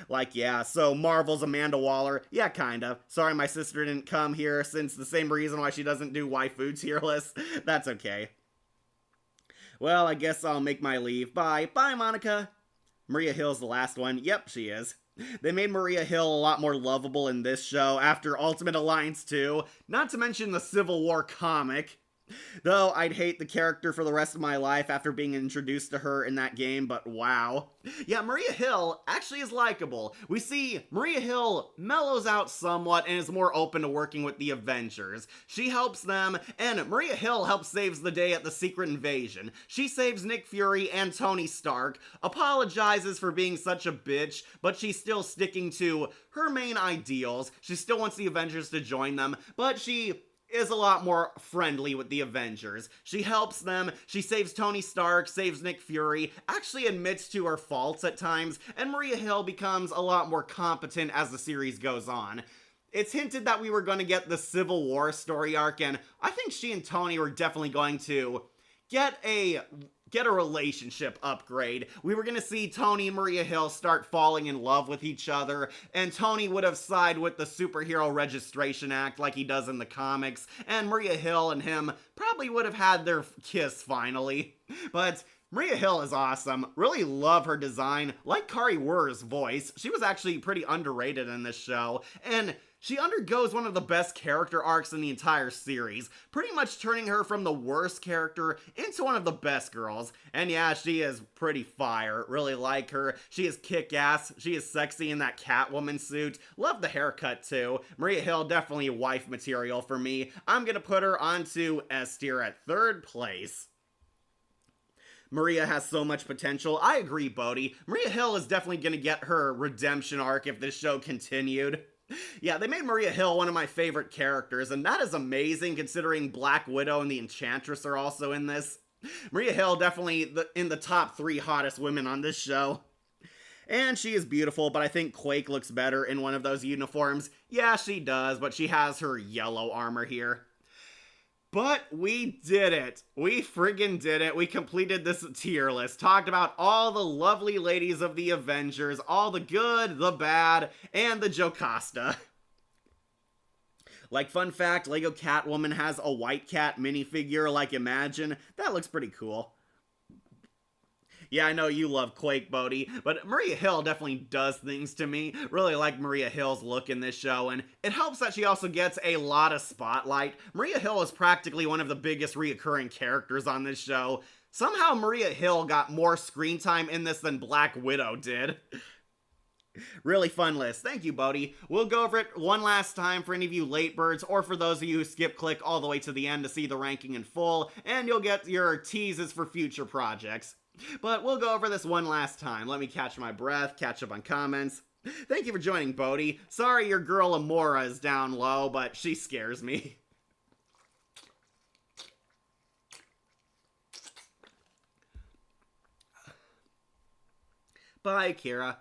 Like, yeah, so Marvel's Amanda Waller. Yeah, kinda. Sorry my sister didn't come here since the same reason why she doesn't do Waifu tier list. That's okay. Well, I guess I'll make my leave. Bye. Bye, Monica. Maria Hill's the last one. Yep, she is. They made Maria Hill a lot more lovable in this show after Ultimate Alliance 2, not to mention the Civil War comic. Though I'd hate the character for the rest of my life after being introduced to her in that game, but wow. Yeah, Maria Hill actually is likable. We see Maria Hill mellows out somewhat and is more open to working with the Avengers. She helps them, and Maria Hill helps saves the day at the Secret Invasion. She saves Nick Fury and Tony Stark, apologizes for being such a bitch, but she's still sticking to her main ideals. She still wants the Avengers to join them, but she is a lot more friendly with the Avengers. She helps them, she saves Tony Stark, saves Nick Fury, actually admits to her faults at times, and Maria Hill becomes a lot more competent as the series goes on. It's hinted that we were going to get the Civil War story arc, and I think she and Tony were definitely going to get a relationship upgrade. We were gonna see Tony and Maria Hill start falling in love with each other, and Tony would have sided with the Superhero Registration Act like he does in the comics, and Maria Hill and him probably would have had their kiss finally. But Maria Hill is awesome. Really love her design. Like Kari Wurr's voice. She was actually pretty underrated in this show, and she undergoes one of the best character arcs in the entire series, pretty much turning her from the worst character into one of the best girls. And yeah, she is pretty fire. Really like her. She is kick-ass. She is sexy in that Catwoman suit. Love the haircut too. Maria Hill definitely wife material for me. I'm gonna put her onto S tier at 3rd place. Maria has so much potential. I agree, Bodhi. Maria Hill is definitely gonna get her redemption arc if this show continued. Yeah, they made Maria Hill one of my favorite characters, and that is amazing considering Black Widow and the Enchantress are also in this. Maria Hill definitely in the top 3 hottest women on this show. And she is beautiful, but I think Quake looks better in one of those uniforms. Yeah, she does, but she has her yellow armor here. But we did it. We friggin' did it. We completed this tier list. Talked about all the lovely ladies of the Avengers. All the good, the bad, and the Jocasta. Like, fun fact, Lego Catwoman has a white cat minifigure like Imagine. That looks pretty cool. Yeah, I know you love Quake, Bodhi, but Maria Hill definitely does things to me. Really like Maria Hill's look in this show, and it helps that she also gets a lot of spotlight. Maria Hill is practically one of the biggest reoccurring characters on this show. Somehow Maria Hill got more screen time in this than Black Widow did. Really fun list. Thank you, Bodhi. We'll go over it one last time for any of you late birds, or for those of you who skip click all the way to the end to see the ranking in full, and you'll get your teases for future projects. But we'll go over this one last time. Let me catch my breath, catch up on comments. Thank you for joining, Bodhi. Sorry your girl Amora is down low, but she scares me. Bye, Kira.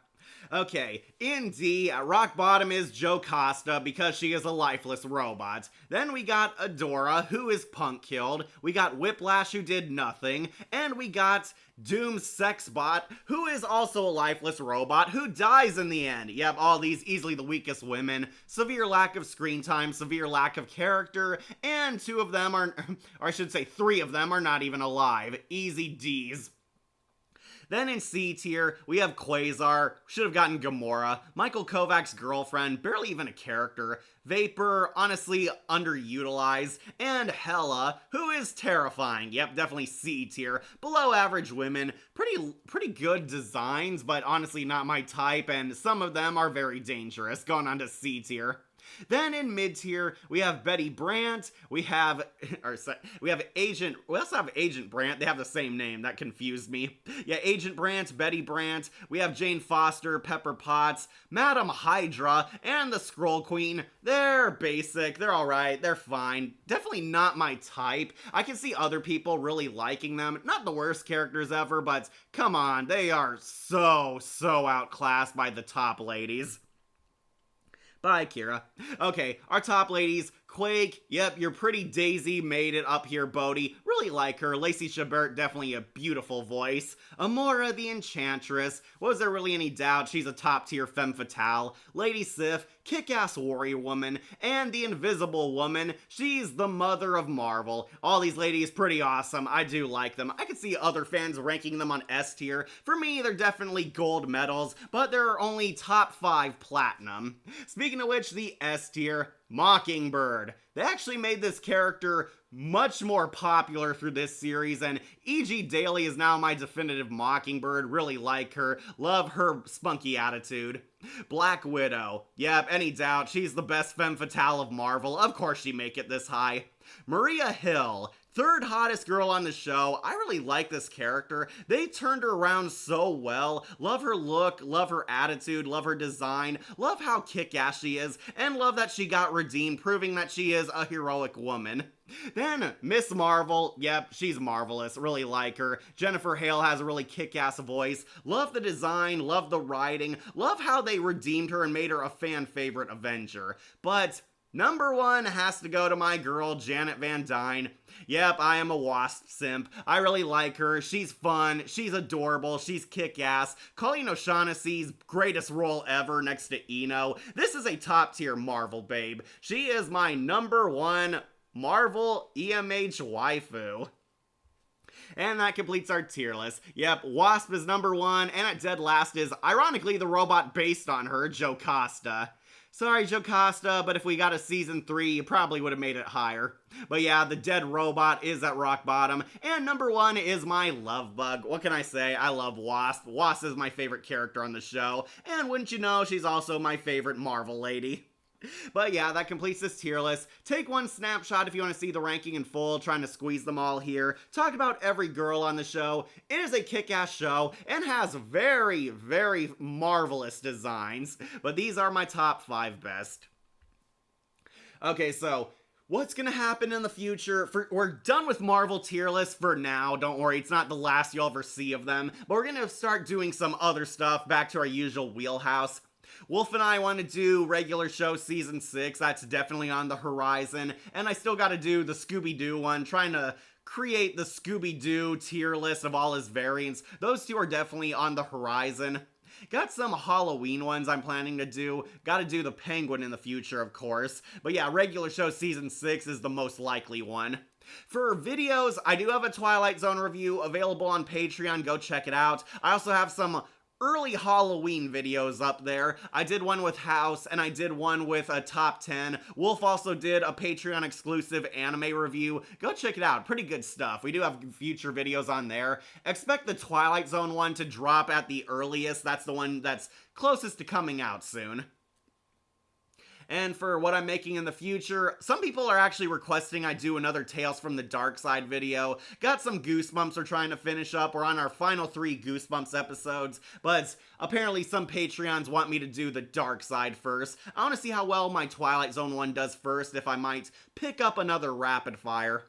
Okay, in D, at rock bottom is Jocasta because she is a lifeless robot. Then we got Adora, who is punk killed. We got Whiplash, who did nothing. And we got Doom's Sexbot, who is also a lifeless robot, who dies in the end. Yep, all these easily the weakest women. Severe lack of screen time, severe lack of character, and 2 of them are, or I should say 3 of them are not even alive. Easy D's. Then in C tier, we have Quasar, should have gotten Gamora, Michael Kovac's girlfriend, barely even a character, Vapor, honestly underutilized, and Hela, who is terrifying. Yep, definitely C tier. Below average women, pretty good designs, but honestly not my type, and some of them are very dangerous, going on to C tier. Then in mid tier, we have Betty Brant, we also have Agent Brant, they have the same name, that confused me. Yeah, Agent Brant, Betty Brant, we have Jane Foster, Pepper Potts, Madam Hydra, and the Skrull Queen. They're basic, they're alright, they're fine. Definitely not my type. I can see other people really liking them. Not the worst characters ever, but come on, they are so outclassed by the top ladies. Bye, Kira. Okay, our top ladies, Quake, yep, your pretty Daisy made it up here, Bodhi. Really like her. Lacey Chabert, definitely a beautiful voice. Amora, the Enchantress. Was there really any doubt? She's a top-tier femme fatale. Lady Sif, kick-ass warrior woman. And the Invisible Woman, she's the mother of Marvel. All these ladies pretty awesome. I do like them. I could see other fans ranking them on S tier. For me, they're definitely gold medals, but they're only top 5 platinum. Speaking of which, the S tier, Mockingbird. They actually made this character much more popular through this series, and E.G. Daily is now my definitive Mockingbird. Really like her. Love her spunky attitude. Black Widow. Yep, any doubt, she's the best femme fatale of Marvel. Of course she make it this high. Maria Hill. Third hottest girl on the show. I really like this character. They turned her around so well. Love her look, love her attitude, love her design, love how kick-ass she is, and love that she got redeemed, proving that she is a heroic woman. Then, Miss Marvel. Yep, she's marvelous. Really like her. Jennifer Hale has a really kick-ass voice. Love the design, love the writing, love how they redeemed her and made her a fan favorite Avenger. But number one has to go to my girl, Janet Van Dyne. Yep, I am a Wasp simp. I really like her. She's fun. She's adorable. She's kick-ass. Colleen O'Shaughnessy's greatest role ever next to Eno. This is a top-tier Marvel babe. She is my number one Marvel EMH waifu. And that completes our tier list. Yep, Wasp is number one, and at dead last is, ironically, the robot based on her, Jocasta. Sorry, Jocasta, but if we got a season 3, you probably would have made it higher. But yeah, the dead robot is at rock bottom, and number one is my love bug. What can I say? I love Wasp. Wasp is my favorite character on the show, and wouldn't you know, she's also my favorite Marvel lady. But yeah, that completes this tier list. Take one snapshot if you want to see the ranking in full, trying to squeeze them all here. Talk about every girl on the show. It is a kick-ass show and has very, very marvelous designs. But these are my top 5 best. Okay, so what's gonna happen in the future? We're done with Marvel tier lists for now. Don't worry, it's not the last you'll ever see of them. But we're gonna start doing some other stuff back to our usual wheelhouse. Wolf and I want to do regular show season 6. That's definitely on the horizon. And I still got to do the Scooby-Doo one, trying to create the Scooby-Doo tier list of all his variants. Those two are definitely on the horizon. Got some Halloween ones I'm planning to do. Got to do the Penguin in the future, of course. But yeah, regular show season 6 is the most likely one. For videos, I do have a Twilight Zone review available on Patreon. Go check it out. I also have some early Halloween videos up there. I did one with House, and I did one with a top 10. Wolf also did a Patreon exclusive anime review. Go check it out. Pretty good stuff. We do have future videos on there. Expect the Twilight Zone one to drop at the earliest. That's the one that's closest to coming out soon. And for what I'm making in the future, some people are actually requesting I do another Tales from the Dark Side video. Got some Goosebumps we're trying to finish up. We're on our final 3 Goosebumps episodes, but apparently some Patreons want me to do the Dark Side first. I want to see how well my Twilight Zone one does first, if I might pick up another Rapid Fire.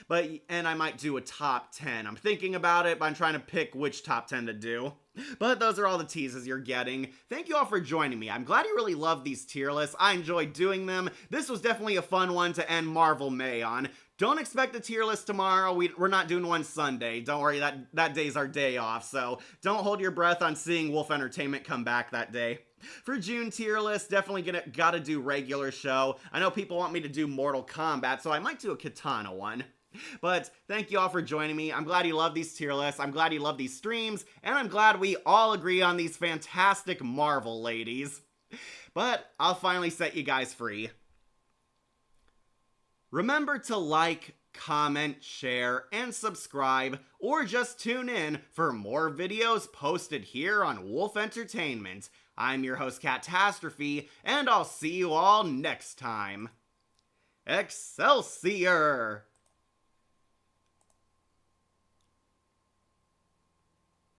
And I might do a top 10. I'm thinking about it, but I'm trying to pick which top 10 to do. But those are all the teases you're getting. Thank you all for joining me. I'm glad you really loved these tier lists. I enjoyed doing them. This was definitely a fun one to end Marvel May on. Don't expect a tier list tomorrow. We're not doing one Sunday. Don't worry, that day's our day off. So don't hold your breath on seeing Wolf Entertainment come back that day. For June tier list, definitely gotta do regular show. I know people want me to do Mortal Kombat, so I might do a Katana one. But thank you all for joining me. I'm glad you love these tier lists. I'm glad you love these streams. And I'm glad we all agree on these fantastic Marvel ladies. But I'll finally set you guys free. Remember to like, comment, share, and subscribe, or just tune in for more videos posted here on Wolf Entertainment. I'm your host, Catastrophe, and I'll see you all next time. Excelsior!